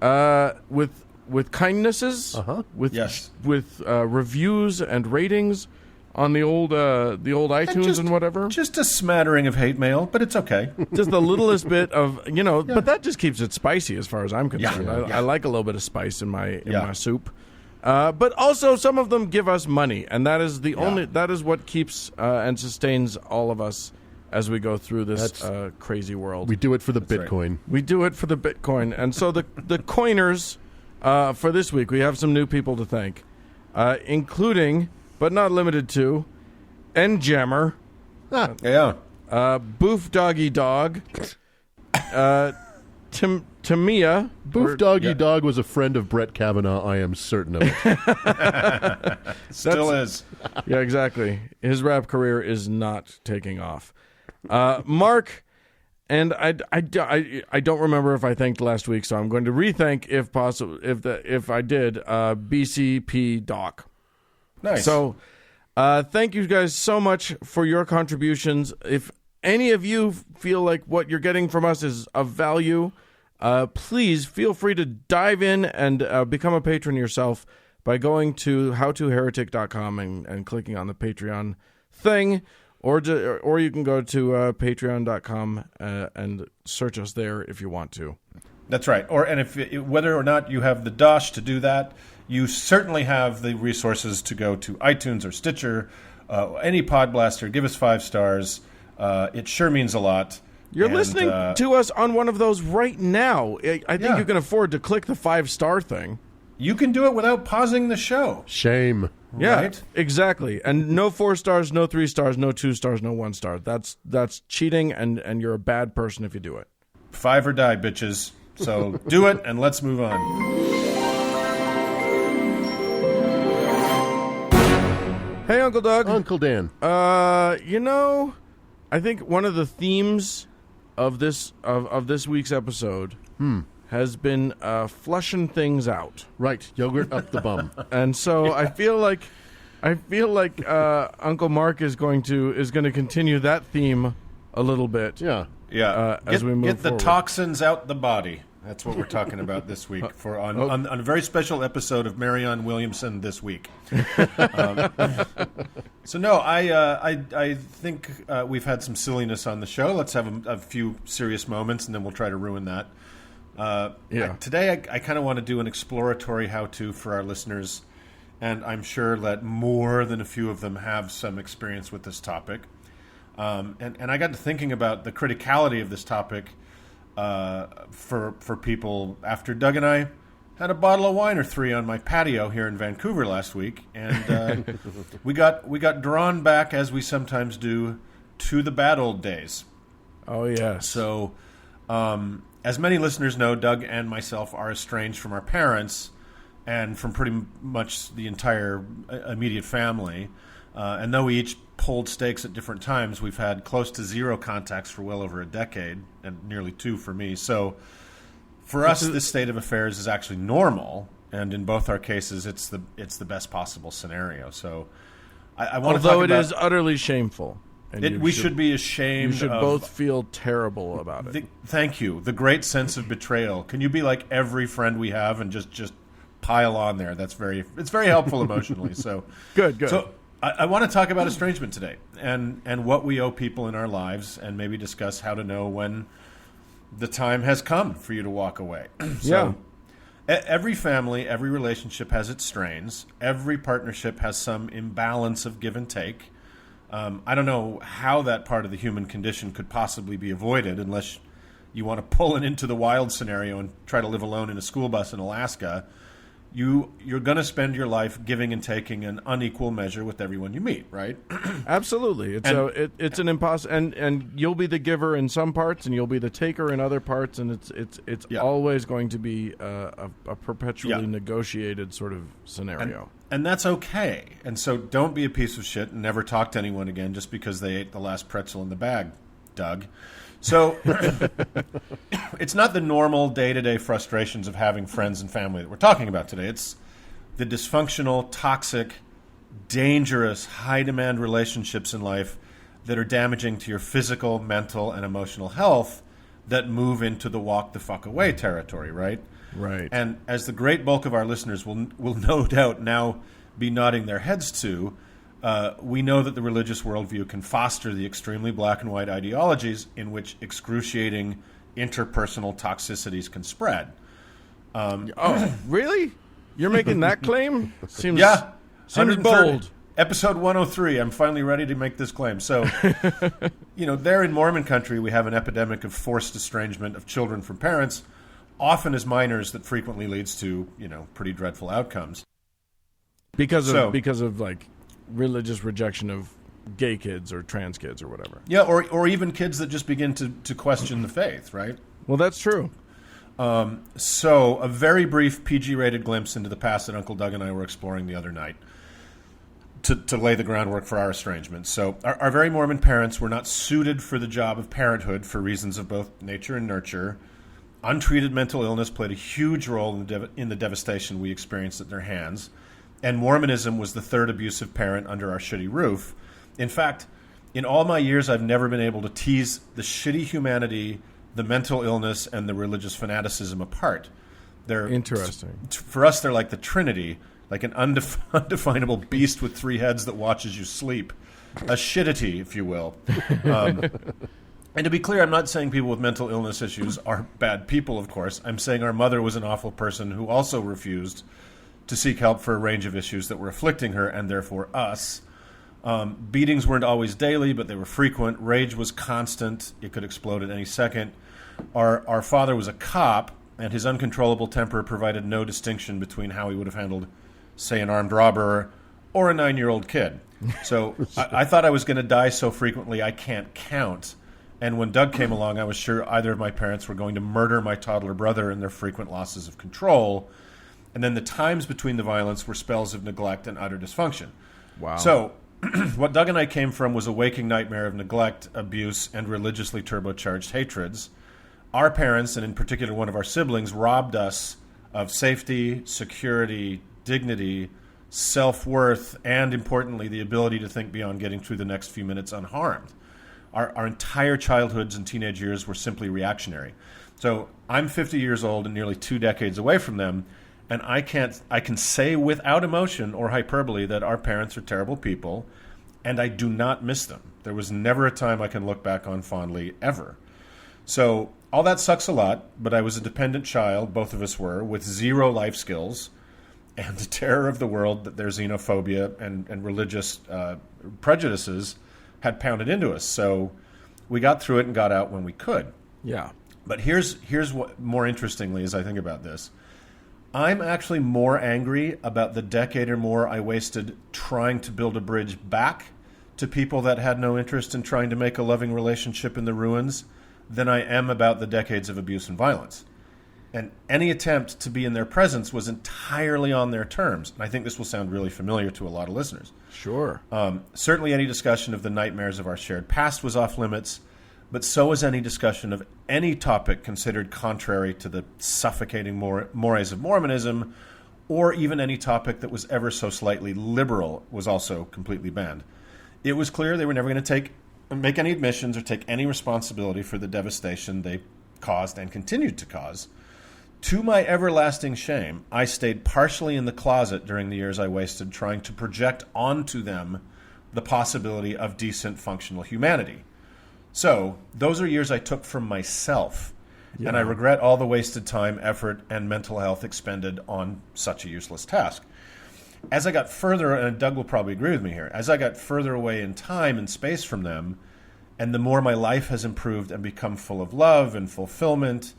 with kindnesses, with reviews and ratings on the old iTunes and whatever.
Just a smattering of hate mail, but it's okay.
Just the littlest bit of but that just keeps it spicy as far as I'm concerned. I like a little bit of spice in my soup. But also some of them give us money, and that is that is what keeps and sustains all of us as we go through this crazy world.
We do it for the Bitcoin.
Right. We do it for the Bitcoin. And so the coiners for this week, we have some new people to thank, including, but not limited to, N-Jammer. Boof Doggy Dog. Tamia.
Boof Doggy Dog was a friend of Brett Kavanaugh, I am certain of it.
Still is.
Yeah, exactly. His rap career is not taking off. Mark, and I don't remember if I thanked last week, so I'm going to rethank if possible. If I did, BCP Doc.
Nice.
So, thank you guys so much for your contributions. If any of you feel like what you're getting from us is of value, please feel free to dive in and become a patron yourself by going to howtoheretic.com and clicking on the Patreon thing. Or you can go to patreon.com and search us there if you want to.
That's right. Whether or not you have the dosh to do that, you certainly have the resources to go to iTunes or Stitcher, any Pod Blaster. Give us 5 stars. It sure means a lot.
You're listening to us on one of those right now. I think you can afford to click the 5-star thing.
You can do it without pausing the show.
Shame.
Yeah,
right?
Exactly. And no 4 stars, no 3 stars, no 2 stars, no 1 star. That's cheating, and you're a bad person if you do it.
5 or die, bitches. So do it, and let's move on.
Hey, Uncle Doug.
Uncle Dan.
I think one of the themes of this week's episode has been flushing things out.
Right, yogurt up the bum.
And so I feel like Uncle Mark is going to continue that theme a little bit.
Yeah.
As we move
get the
forward.
toxins out the body. That's what we're talking about this week on a very special episode of Marianne Williamson this week. So no, I think we've had some silliness on the show. Let's have a few serious moments, and then we'll try to ruin that. Today, I kind of want to do an exploratory how-to for our listeners, and I'm sure that more than a few of them have some experience with this topic. And I got to thinking about the criticality of this topic for people after Doug and I had a bottle of wine or 3 on my patio here in Vancouver last week, and we got drawn back, as we sometimes do, to the bad old days.
Oh yeah.
So. As many listeners know, Doug and myself are estranged from our parents and from pretty much the entire immediate family. And though we each pulled stakes at different times, we've had close to 0 contacts for well over a decade, and nearly 2 for me. So for us, this state of affairs is actually normal, and in both our cases, it's the best possible scenario. So I want to talk about...
Although it is utterly shameful.
We should be ashamed.
You should both feel terrible about it.
Thank you. The great sense of betrayal. Can you be like every friend we have and just pile on there? It's very helpful emotionally. So
good.
So I want to talk about estrangement today and what we owe people in our lives, and maybe discuss how to know when the time has come for you to walk away. Every family, every relationship has its strains. Every partnership has some imbalance of give and take. I don't know how that part of the human condition could possibly be avoided unless you want to pull it into the wild scenario and try to live alone in a school bus in Alaska. You're going to spend your life giving and taking an unequal measure with everyone you meet, right?
Absolutely. It's an impossible, and you'll be the giver in some parts, and you'll be the taker in other parts, and it's always going to be a perpetually negotiated sort of scenario.
And that's okay. And so don't be a piece of shit and never talk to anyone again just because they ate the last pretzel in the bag, Doug. So it's not the normal day-to-day frustrations of having friends and family that we're talking about today. It's the dysfunctional, toxic, dangerous, high-demand relationships in life that are damaging to your physical, mental, and emotional health that move into the walk the fuck away territory, right?
Right.
And as the great bulk of our listeners will no doubt now be nodding their heads to, we know that the religious worldview can foster the extremely black and white ideologies in which excruciating interpersonal toxicities can spread.
Oh, really? You're making that claim? Seems
Yeah.
seems
130
bold.
Episode 103, I'm finally ready to make this claim. So, there in Mormon country, we have an epidemic of forced estrangement of children from parents, often as minors, that frequently leads to, pretty dreadful outcomes.
Because of like religious rejection of gay kids or trans kids or whatever.
Yeah, or even kids that just begin to question the faith, right?
Well, that's true.
So, a very brief PG-rated glimpse into the past that Uncle Doug and I were exploring the other night to lay the groundwork for our estrangement. So, our very Mormon parents were not suited for the job of parenthood for reasons of both nature and nurture. Untreated mental illness played a huge role in the devastation we experienced at their hands. And Mormonism was the third abusive parent under our shitty roof. In fact, in all my years, I've never been able to tease the shitty humanity, the mental illness, and the religious fanaticism apart. They're
Interesting.
For us, they're like the Trinity, like an undefinable beast with three heads that watches you sleep. A shittity, if you will. And to be clear, I'm not saying people with mental illness issues are bad people, of course. I'm saying our mother was an awful person who also refused to seek help for a range of issues that were afflicting her and therefore us. Beatings weren't always daily, but they were frequent. Rage was constant. It could explode at any second. Our father was a cop, and his uncontrollable temper provided no distinction between how he would have handled, say, an armed robber or a 9-year-old kid. So I thought I was going to die so frequently I can't count. And when Doug came along, I was sure either of my parents were going to murder my toddler brother in their frequent losses of control. And then the times between the violence were spells of neglect and utter dysfunction.
Wow.
So what Doug and I came from was a waking nightmare of neglect, abuse, and religiously turbocharged hatreds. Our parents, and in particular one of our siblings, robbed us of safety, security, dignity, self-worth, and importantly, the ability to think beyond getting through the next few minutes unharmed. Our entire childhoods and teenage years were simply reactionary. So I'm 50 years old and nearly 2 decades away from them, and I can say without emotion or hyperbole that our parents are terrible people, and I do not miss them. There was never a time I can look back on fondly, ever. So all that sucks a lot, but I was a dependent child, both of us were, with zero life skills, and the terror of the world that their xenophobia and religious prejudices had pounded into us. So we got through it and got out when we could.
Yeah.
But here's what more interestingly as I think about this. I'm actually more angry about the decade or more I wasted trying to build a bridge back to people that had no interest in trying to make a loving relationship in the ruins than I am about the decades of abuse and violence. And any attempt to be in their presence was entirely on their terms. And I think this will sound really familiar to a lot of listeners.
Sure.
Certainly any discussion of the nightmares of our shared past was off limits, but so was any discussion of any topic considered contrary to the suffocating mores of Mormonism, or even any topic that was ever so slightly liberal was also completely banned. It was clear they were never going to make any admissions or take any responsibility for the devastation they caused and continued to cause. To my everlasting shame, I stayed partially in the closet during the years I wasted trying to project onto them the possibility of decent, functional humanity. So, those are years I took from myself, and I regret all the wasted time, effort, and mental health expended on such a useless task. As I got further, and Doug will probably agree with me here, as I got further away in time and space from them, and the more my life has improved and become full of love and fulfillment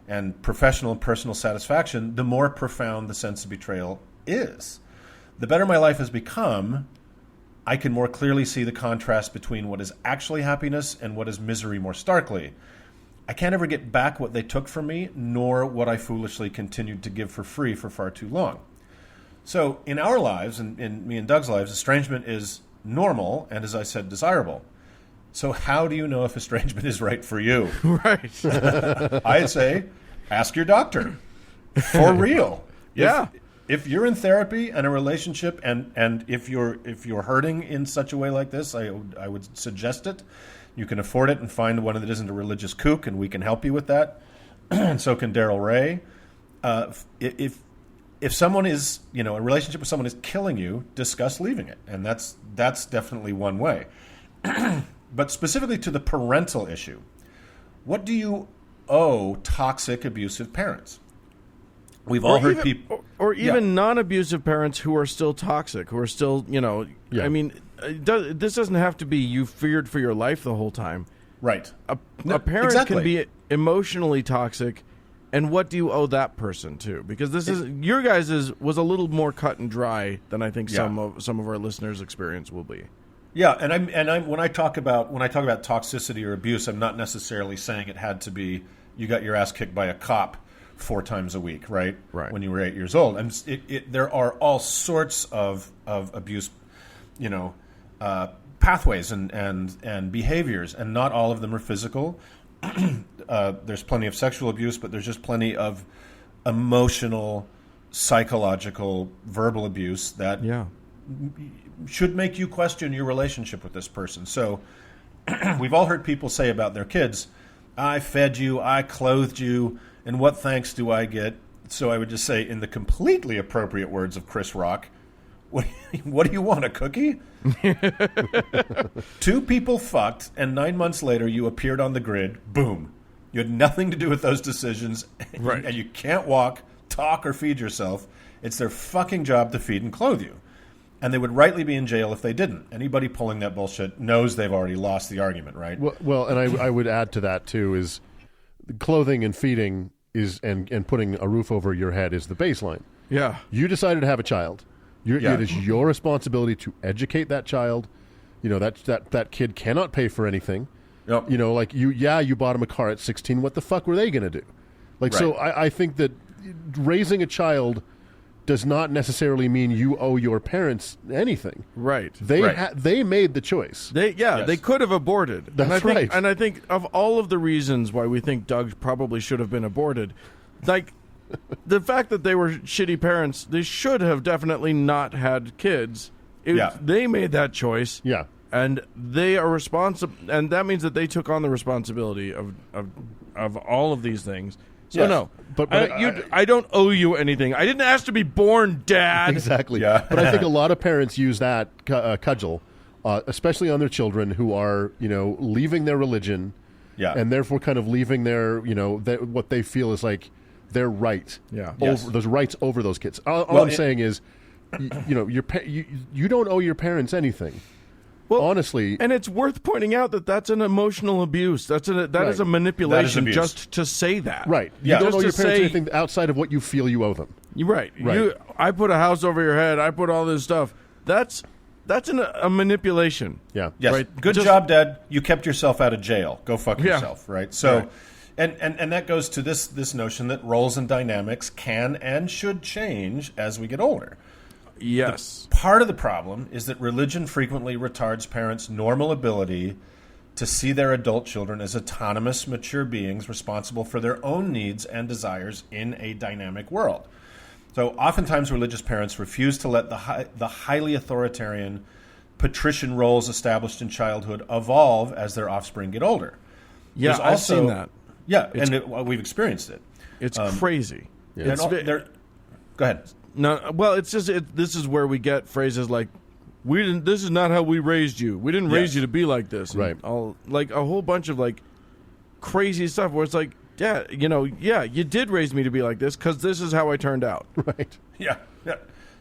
and professional and personal satisfaction, the more profound the sense of betrayal is. The better my life has become, I can more clearly see the contrast between what is actually happiness and what is misery more starkly. I can't ever get back what they took from me, nor what I foolishly continued to give for free for far too long. So in our lives, and in me and Doug's lives, estrangement is normal and, as I said, desirable. So how do you know if estrangement is right for you?
Right.
I'd say ask your doctor. For real.
Yeah.
If you're in therapy and a relationship, and if you're hurting in such a way like this, I would suggest it. You can afford it and find one that isn't a religious kook, and we can help you with that. And so can Daryl Ray. If someone is, a relationship with someone is killing you, discuss leaving it, and that's definitely one way. But specifically to the parental issue, what do you owe toxic, abusive parents? We've all heard people...
Or even non-abusive parents who are still toxic, who are still, I mean, this doesn't have to be you feared for your life the whole time.
Right.
A parent can be emotionally toxic, and what do you owe that person to? Because this is your guys' was a little more cut and dry than I think some of our listeners' experience will be.
Yeah, and when I talk about toxicity or abuse, I'm not necessarily saying it had to be you got your ass kicked by a cop 4 times a week, right?
Right.
When you were 8 years old, and there are all sorts of abuse, pathways and behaviors, and not all of them are physical. There's plenty of sexual abuse, but there's just plenty of emotional, psychological, verbal abuse that should make you question your relationship with this person. So we've all heard people say about their kids, I fed you, I clothed you, and what thanks do I get? So I would just say, in the completely appropriate words of Chris Rock, what do you want, a cookie? 2 people fucked, and 9 months later you appeared on the grid. Boom. You had nothing to do with those decisions,
right.
And you can't walk, talk, or feed yourself. It's their fucking job to feed and clothe you. And they would rightly be in jail if they didn't. Anybody pulling that bullshit knows they've already lost the argument, right?
Well, and I would add to that, too, is clothing and feeding is and putting a roof over your head is the baseline.
Yeah.
You decided to have a child. It is your responsibility to educate that child. That kid cannot pay for anything.
Yep.
You bought him a car at 16. What the fuck were they going to do?
Right.
So I think that raising a child does not necessarily mean you owe your parents anything.
Right.
They made the choice.
They could have aborted.
That's right.
And I think of all of the reasons why we think Doug probably should have been aborted, like the fact that they were shitty parents, they should have definitely not had kids. They made that choice.
Yeah.
And they are responsible, and that means that they took on the responsibility of all of these things. So no,
but
I don't owe you anything. I didn't ask to be born, Dad.
Exactly.
Yeah.
But I think a lot of parents use that cudgel, especially on their children who are, leaving their religion, and therefore kind of leaving their, what they feel is like their right, those rights over those kids. All I'm saying is, you don't owe your parents anything. Well, honestly,
and it's worth pointing out that that's an emotional abuse. That is a manipulation just to say that.
Right. You don't owe your parents anything outside of what you feel you owe them.
You're right. I put a house over your head. I put all this stuff. That's a manipulation.
Yeah.
Yes.
Right?
Good job, Dad. You kept yourself out of jail. Go fuck yourself. Right. So, and that goes to this notion that roles and dynamics can and should change as we get older.
Yes.
Part of the problem is that religion frequently retards parents' normal ability to see their adult children as autonomous, mature beings responsible for their own needs and desires in a dynamic world. So oftentimes religious parents refuse to let the highly authoritarian patrician roles established in childhood evolve as their offspring get older.
Yeah, I've seen that.
Yeah, we've experienced it.
It's crazy.
Yeah. Go ahead.
No, well, it's just this is where we get phrases like, "We didn't. This is not how we raised you. We didn't raise you to be like this."
Right.
Like a whole bunch of like crazy stuff where it's like, yeah, you did raise me to be like this because this is how I turned out.
Right.
Yeah.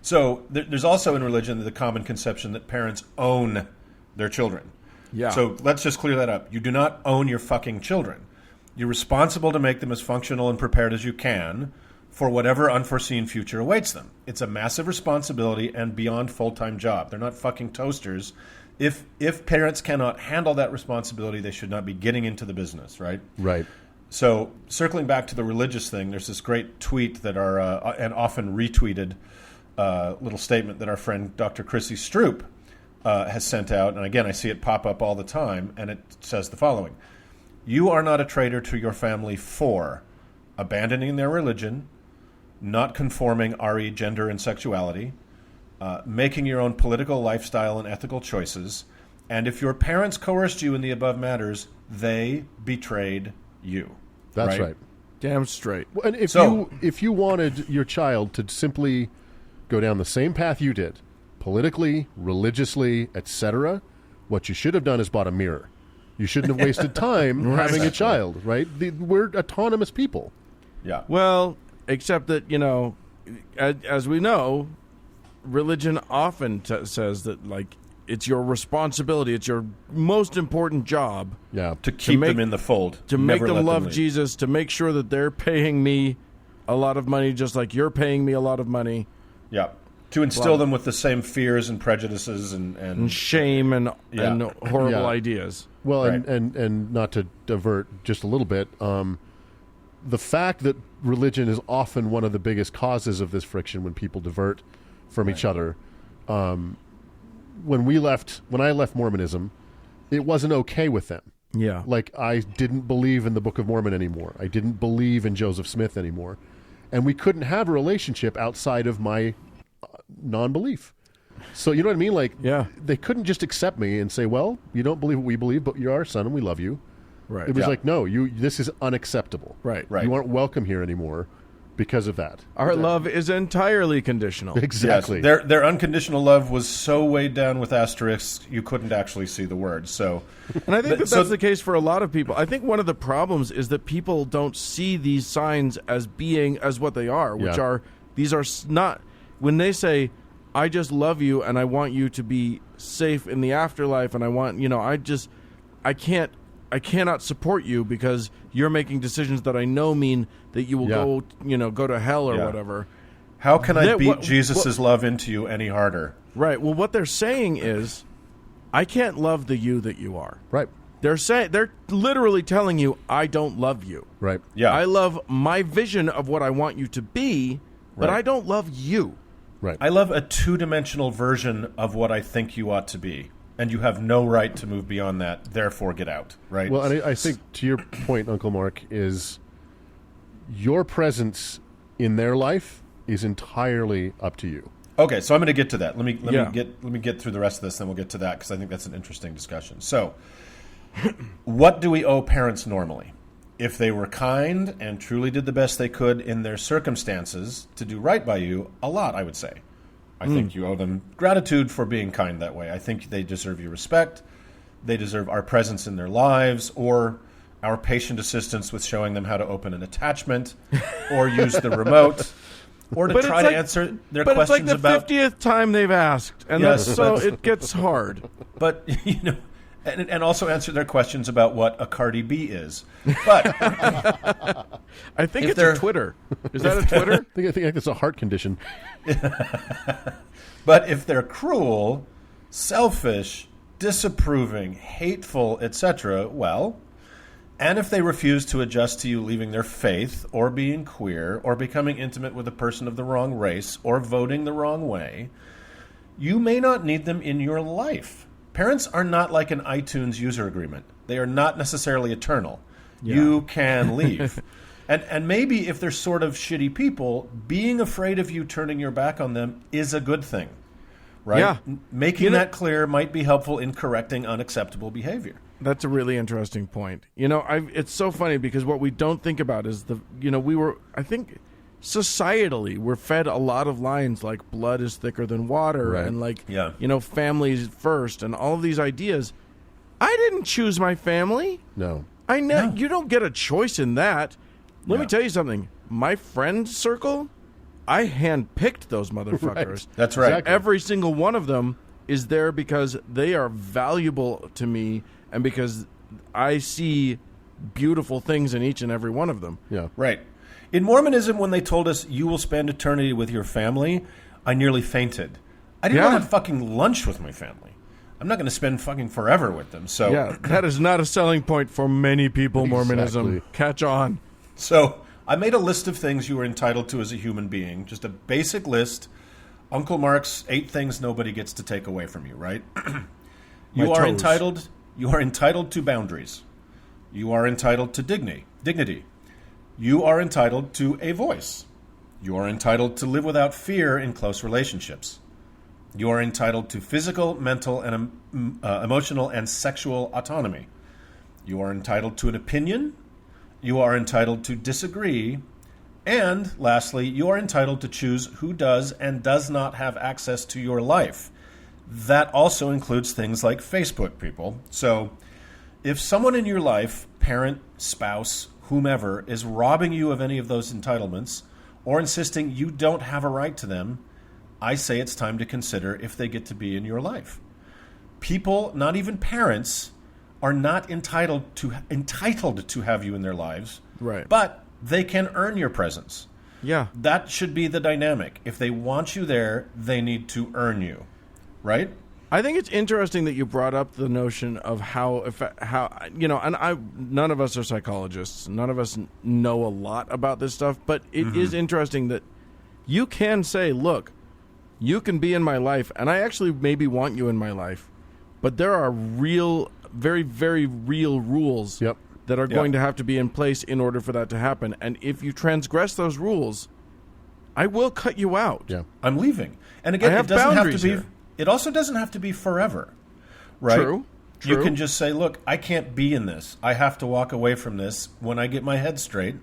So there's also in religion the common conception that parents own their children.
Yeah.
So let's just clear that up. You do not own your fucking children. You're responsible to make them as functional and prepared as you can for whatever unforeseen future awaits them. It's a massive responsibility and beyond full-time job. They're not fucking toasters. If parents cannot handle that responsibility, they should not be getting into the business, right?
Right.
So circling back to the religious thing, there's this great tweet that and often retweeted little statement that our friend Dr. Chrissy Stroop has sent out, and again, I see it pop up all the time, and it says the following. You are not a traitor to your family for abandoning their religion, not conforming re gender and sexuality, making your own political lifestyle and ethical choices, and if your parents coerced you in the above matters, they betrayed you.
That's right.
Damn straight.
Well, and if you wanted your child to simply go down the same path you did, politically, religiously, etc., what you should have done is bought a mirror. You shouldn't have wasted time having a child, right? We're autonomous people.
Yeah.
Well, except that, as we know, religion often says that, like, it's your responsibility, it's your most important job
to keep them in the fold.
To make them love Jesus, to make sure that they're paying me a lot of money just like you're paying me a lot of money.
Yeah. To instill them with the same fears and prejudices and
shame and horrible ideas.
Well, right. and not to divert just a little bit, the fact that religion is often one of the biggest causes of this friction when people divert from each other. When I left Mormonism, it wasn't okay with them.
Yeah.
Like, I didn't believe in the Book of Mormon anymore. I didn't believe in Joseph Smith anymore. And we couldn't have a relationship outside of my non-belief. So, you know what I mean? Like, they couldn't just accept me and say, well, you don't believe what we believe, but you're our son and we love you.
Right.
It was like, no, this is unacceptable.
Right.
You aren't welcome here anymore because of that.
Our love is entirely conditional.
Exactly.
Yes. Their unconditional love was so weighed down with asterisks you couldn't actually see the words. So,
and I think that's the case for a lot of people. I think one of the problems is that people don't see these signs as being as what they are, which are these are not when they say, I just love you and I want you to be safe in the afterlife and I want, I cannot support you because you're making decisions that I know mean that you will go to hell or whatever.
How can I beat Jesus' love into you any harder?
Right. Well, what they're saying is, I can't love the you that you are.
Right.
They're literally telling you, I don't love you.
Right.
Yeah.
I love my vision of what I want you to be, but I don't love you.
Right.
I love a two-dimensional version of what I think you ought to be. And you have no right to move beyond that. Therefore, get out. Right.
Well, and I think to your point, Uncle Mark, is your presence in their life is entirely up to you.
Okay, so I'm going to get to that. Let me get through the rest of this, then we'll get to that because I think that's an interesting discussion. So, what do we owe parents normally? If they were kind and truly did the best they could in their circumstances to do right by you, a lot, I would say. I think you owe them gratitude for being kind that way. I think they deserve your respect. They deserve our presence in their lives or our patient assistance with showing them how to open an attachment or use the remote or to try to answer their questions about...
But it's like the 50th time they've asked, and it gets hard.
But, and also answer their questions about what a Cardi B is. But
I think it's a Twitter. Is that a Twitter?
I think it's a heart condition.
But if they're cruel, selfish, disapproving, hateful, etc., well, and if they refuse to adjust to you leaving their faith or being queer or becoming intimate with a person of the wrong race or voting the wrong way, you may not need them in your life. Parents are not like an iTunes user agreement. They are not necessarily eternal. Yeah. You can leave. And maybe if they're sort of shitty people, being afraid of you turning your back on them is a good thing, right?
Yeah.
Making that clear might be helpful in correcting unacceptable behavior.
That's a really interesting point. It's so funny because what we don't think about is I think societally we're fed a lot of lines like blood is thicker than water and families first and all of these ideas. I didn't choose my family.
No.
You don't get a choice in that. Let me tell you something. My friend circle, I handpicked those motherfuckers.
Right.
That's right.
Exactly.
Every single one of them is there because they are valuable to me and because I see beautiful things in each and every one of them.
Yeah.
Right. In Mormonism, when they told us you will spend eternity with your family, I nearly fainted. I didn't want to have fucking lunch with my family. I'm not going to spend fucking forever with them. So
that is not a selling point for many people, Mormonism.
Exactly.
Catch on.
So I made a list of things you are entitled to as a human being, just a basic list Uncle Mark's 8 things nobody gets to take away from you, right?
My
You are
toes.
entitled to boundaries. You are entitled to dignity. You are entitled to a voice. You are entitled to live without fear in close relationships. You are entitled to physical, mental, and emotional and sexual autonomy. You are entitled to an opinion. You are entitled to disagree. And lastly, you are entitled to choose who does and does not have access to your life. That also includes things like Facebook, people. So if someone in your life, parent, spouse, whomever, is robbing you of any of those entitlements or insisting you don't have a right to them, I say it's time to consider if they get to be in your life. People, not even parents, are not entitled to have you in their lives.
Right.
But they can earn your presence.
Yeah.
That should be the dynamic. If they want you there, they need to earn you. Right?
I think it's interesting that you brought up the notion of how none of us are psychologists. None of us know a lot about this stuff, but it is interesting that you can say, look, you can be in my life, and I actually maybe want you in my life, but there are real, very, very real rules that are going to have to be in place in order for that to happen. And if you transgress those rules, I will cut you out.
Yeah.
I'm leaving. And again,
I have
it doesn't have to
boundaries
be.
here.
It also doesn't have to be forever, right?
True.
You can just say, "Look, I can't be in this. I have to walk away from this when I get my head straight.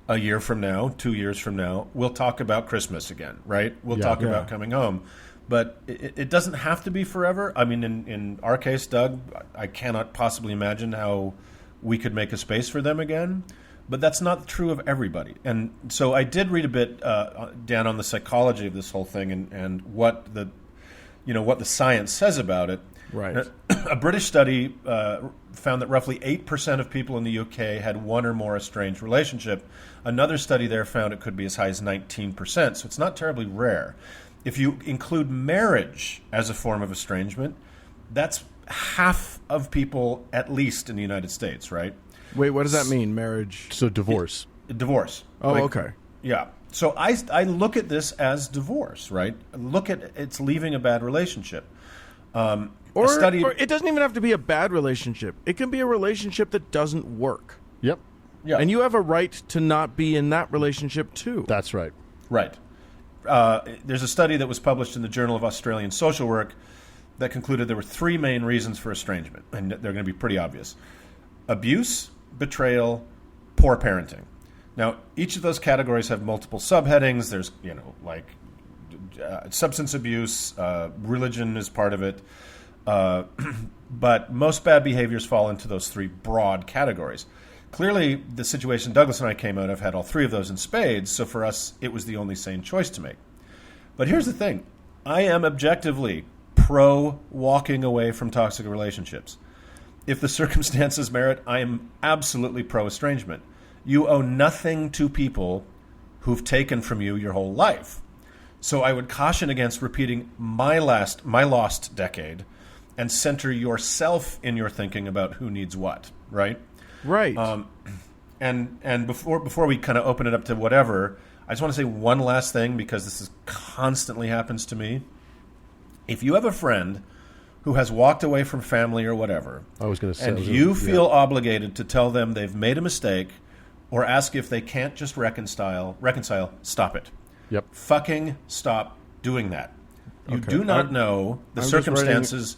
A year from now, 2 years from now, we'll talk about Christmas again, right? We'll talk about coming home." But it doesn't have to be forever. I mean, in our case, Doug, I cannot possibly imagine how we could make a space for them again. But that's not true of everybody. And so I did read a bit, Dan, on the psychology of this whole thing and what the science says about it.
Right.
A British study found that roughly 8% of people in the UK had one or more estranged relationship. Another study there found it could be as high as 19%, so it's not terribly rare. If you include marriage as a form of estrangement, that's half of people at least in the United States, right?
Wait, what does that mean, marriage?
So divorce.
Divorce.
Oh, okay.
Yeah. So I look at this as divorce, right? Look at it's leaving a bad relationship.
Or it doesn't even have to be a bad relationship. It can be a relationship that doesn't work.
Yep.
Yeah.
And you have a right to not be in that relationship, too.
That's right.
Right. There's a study that was published in the Journal of Australian Social Work that concluded there were 3 main reasons for estrangement, and they're going to be pretty obvious. Abuse, betrayal, poor parenting. Now, each of those categories have multiple subheadings. There's, substance abuse, religion is part of it. But most bad behaviors fall into those 3 broad categories. Clearly, the situation Douglas and I came out of had all 3 of those in spades, so for us, it was the only sane choice to make. But here's the thing. I am objectively pro walking away from toxic relationships. If the circumstances merit, I am absolutely pro estrangement. You owe nothing to people who've taken from you your whole life. So I would caution against repeating my lost decade and center yourself in your thinking about who needs what, right?
Right.
And before we kind of open it up to whatever, I just want to say one last thing because this constantly happens to me. If you have a friend who has walked away from family or whatever,
I was going to say,
and you feel obligated to tell them they've made a mistake or ask if they can't just reconcile, stop it.
Yep.
Fucking stop doing that. You do not know the circumstances.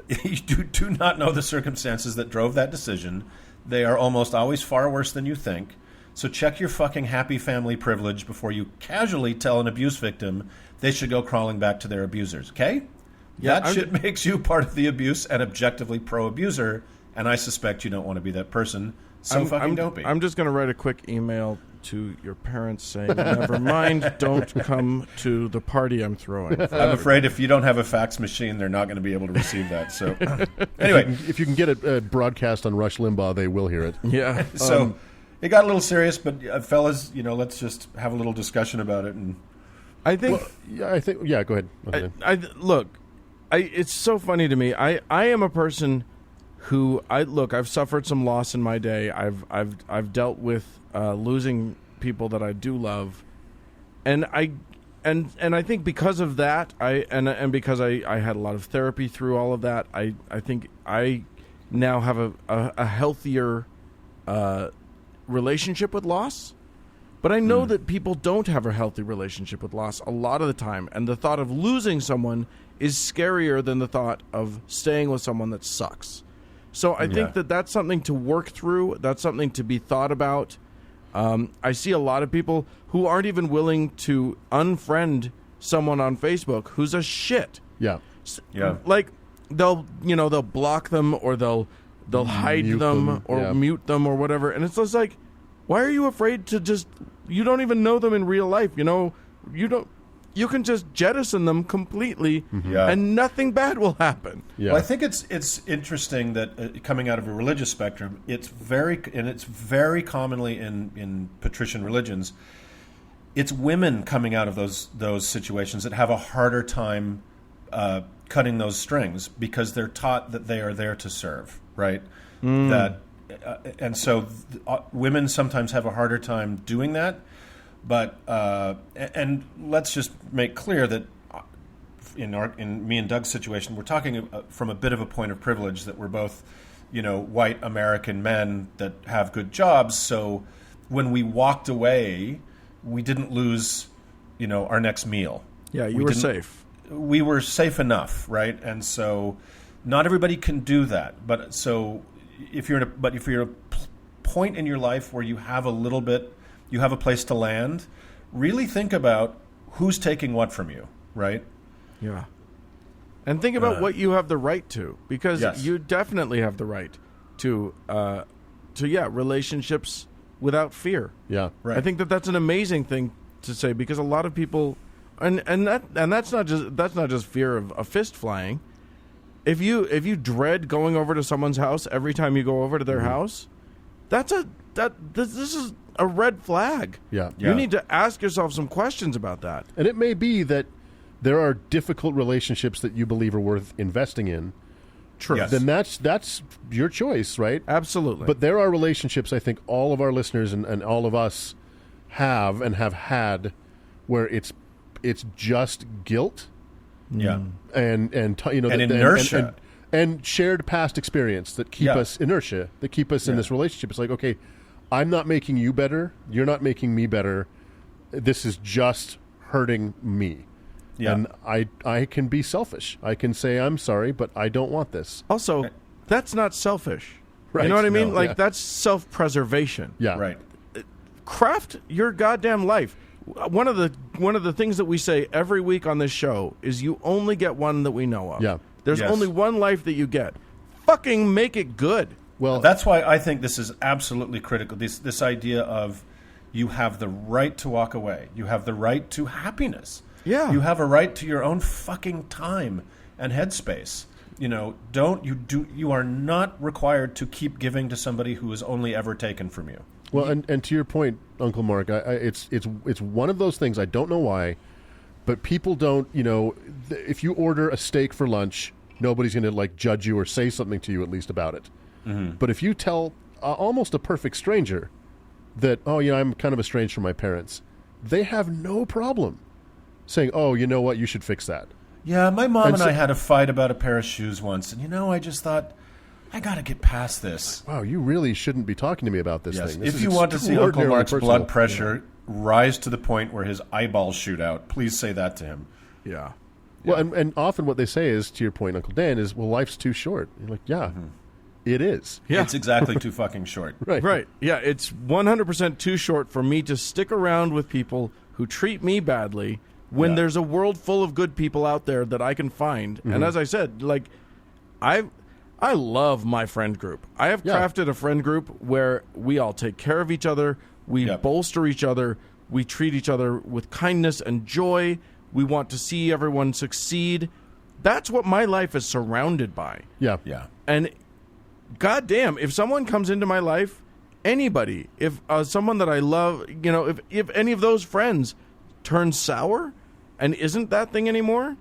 You do not know the circumstances that drove that decision. They are almost always far worse than you think. So check your fucking happy family privilege before you casually tell an abuse victim they should go crawling back to their abusers, okay?
Yeah,
that shit makes you part of the abuse and objectively pro-abuser, and I suspect you don't want to be that person, so don't be.
I'm just going to write a quick email to your parents saying, never mind, don't come to the party I'm throwing.
I'm afraid if you don't have a fax machine, they're not going to be able to receive that. So anyway.
If you can get it broadcast on Rush Limbaugh, they will hear it.
Yeah.
So it got a little serious, but fellas, let's just have a little discussion about it. And
I think...
Go ahead. Okay.
Look, it's so funny to me. I am a person who I've suffered some loss in my day. I've dealt with losing people that I do love, and and I think because of that, and because I had a lot of therapy through all of that, I think I now have a healthier relationship with loss. But I know that people don't have a healthy relationship with loss a lot of the time, and the thought of losing someone is scarier than the thought of staying with someone that sucks. So I think that's something to work through. That's something to be thought about. I see a lot of people who aren't even willing to unfriend someone on Facebook who's a shit.
Yeah.
Like they'll block them, or they'll hide them or mute them or whatever. And it's just like, why are you afraid to just, you don't even know them in real life, you can just jettison them completely and nothing bad will happen.
Well, I think it's interesting that coming out of a religious spectrum, it's very commonly in patrician religions, it's women coming out of those situations that have a harder time cutting those strings because they're taught that they are there to serve, right? And so women sometimes have a harder time doing that. But and let's just make clear that in me and Doug's situation, we're talking from a bit of a point of privilege, that we're both, white American men that have good jobs. So when we walked away, we didn't lose, our next meal.
Yeah, you were safe.
We were safe enough, right? And so not everybody can do that. But so if you're at a point in your life where you have a place to land, really think about who's taking what from you, right?
Yeah. And think about what you have the right to, because you definitely have the right to relationships without fear.
Yeah.
Right.
I think that's an amazing thing to say, because a lot of people, and that's not just fear of a fist flying. If you dread going over to someone's house every time you go over to their house, this is a red flag.
Yeah.
You need to ask yourself some questions about that.
And it may be that there are difficult relationships that you believe are worth investing in.
True.
Yes.
Then that's your choice, right?
Absolutely.
But there are relationships I think all of our listeners and all of us have had where it's just guilt.
Yeah.
And
inertia.
And shared past experience that keep us in this relationship. It's like, okay, I'm not making you better. You're not making me better. This is just hurting me. Yeah. And I can be selfish. I can say, I'm sorry, but I don't want this.
Also, that's not selfish.
Right.
You know what I mean?
No,
that's self-preservation.
Yeah.
Right.
Craft your goddamn life. One of the things that we say every week on this show is you only get one that we know of.
Yeah.
There's only one life that you get. Fucking make it good.
Well,
that's why I think this is absolutely critical. This idea of you have the right to walk away. You have the right to happiness.
Yeah.
You have a right to your own fucking time and headspace. You are not required to keep giving to somebody who is only ever taken from you.
Well, and to your point, Uncle Mark, it's one of those things. I don't know why, but people don't. If you order a steak for lunch, nobody's going to judge you or say something to you at least about it. Mm-hmm. But if you tell almost a perfect stranger that, I'm kind of estranged from my parents, they have no problem saying, oh, you know what, you should fix that.
Yeah, my mom and I had a fight about a pair of shoes once, and I just thought, I got to get past this.
Wow, you really shouldn't be talking to me about this thing.
If you want to see Uncle Mark's blood pressure rise to the point where his eyeballs shoot out, please say that to him.
Yeah.
Well, and often what they say is, to your point, Uncle Dan, is, well, life's too short. You're like, it is.
Yeah.
It's exactly too fucking short.
Right. Yeah, it's 100% too short for me to stick around with people who treat me badly when there's a world full of good people out there that I can find. Mm-hmm. And as I said, I love my friend group. I have crafted a friend group where we all take care of each other, we bolster each other, we treat each other with kindness and joy. We want to see everyone succeed. That's what my life is surrounded by.
Yeah.
Yeah.
And goddamn, if someone comes into my life, anybody, if someone that I love, if any of those friends turns sour and isn't that thing anymore,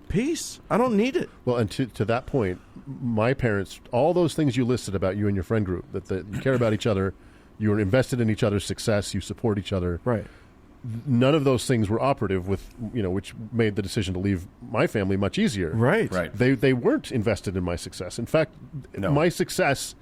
peace. I don't need it.
Well, and to that point, my parents, all those things you listed about you and your friend group, that you care about each other, you are invested in each other's success, you support each other.
Right.
none of those things were operative with, which made the decision to leave my family much easier.
Right.
They weren't invested in my success. In fact, my success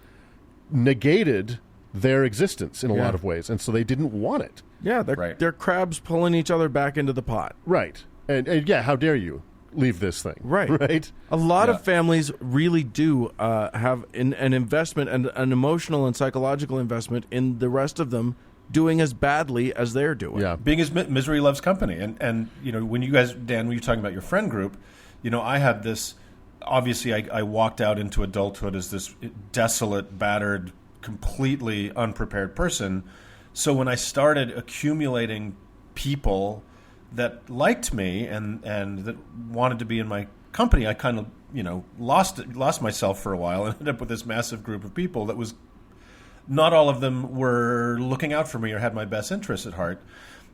negated their existence in a lot of ways, and so they didn't want it.
Yeah, they're crabs pulling each other back into the pot.
Right. And how dare you leave this thing?
Right. A lot of families really do have an investment and an emotional and psychological investment in the rest of them doing as badly as they're doing.
Yeah.
Being as misery loves company. And when you guys, Dan, when you're talking about your friend group, I had this, obviously I walked out into adulthood as this desolate, battered, completely unprepared person. So when I started accumulating people that liked me and that wanted to be in my company, I kind of, lost myself for a while and ended up with this massive group of people that was, not all of them were looking out for me or had my best interests at heart.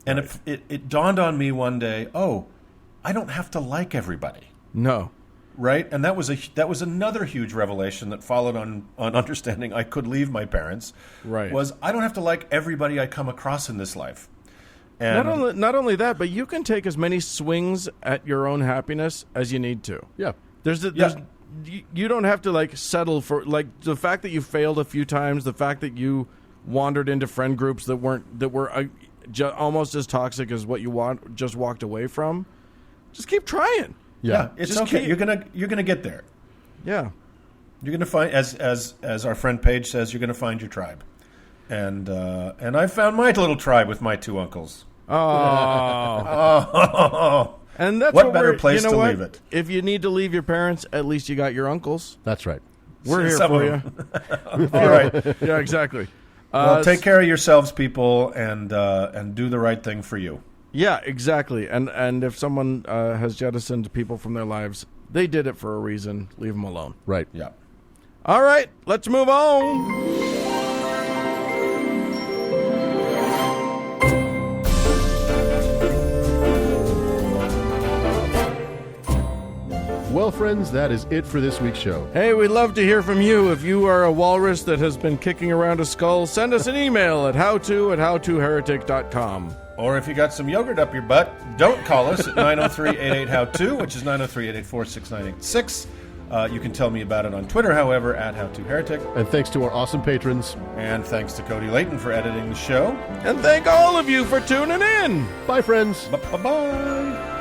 And it dawned on me one day, I don't have to like everybody.
No.
Right? And that was another huge revelation that followed on understanding I could leave my parents.
Right.
Was I don't have to like everybody I come across in this life. And
not only that, but you can take as many swings at your own happiness as you need to.
Yeah.
You don't have to settle for the fact that you failed a few times, the fact that you wandered into friend groups that were almost as toxic as what you just walked away from. Just keep trying.
Yeah, it's okay. You're gonna get there.
Yeah,
you're gonna find, as our friend Paige says, you're gonna find your tribe, and I found my little tribe with my two uncles.
Oh. And that's
what better place to leave it?
If you need to leave your parents, at least you got your uncles.
That's right.
We're here for you.
All right.
Yeah, exactly.
Well, take care of yourselves, people, and do the right thing for you.
Yeah, exactly. And if someone has jettisoned people from their lives, they did it for a reason. Leave them alone.
Right.
Yeah.
All right, let's move on.
Well, friends, that is it for this week's show.
Hey, we'd love to hear from you. If you are a walrus that has been kicking around a skull, send us an email at howto@howtoheretic.com.
Or if you got some yogurt up your butt, don't call us at 903-88-HOW-TO, which is 903-884-6986. You can tell me about it on Twitter, however, at HowToHeretic.
And thanks to our awesome patrons.
And thanks to Cody Layton for editing the show.
And thank all of you for tuning in.
Bye, friends.
Bye-bye.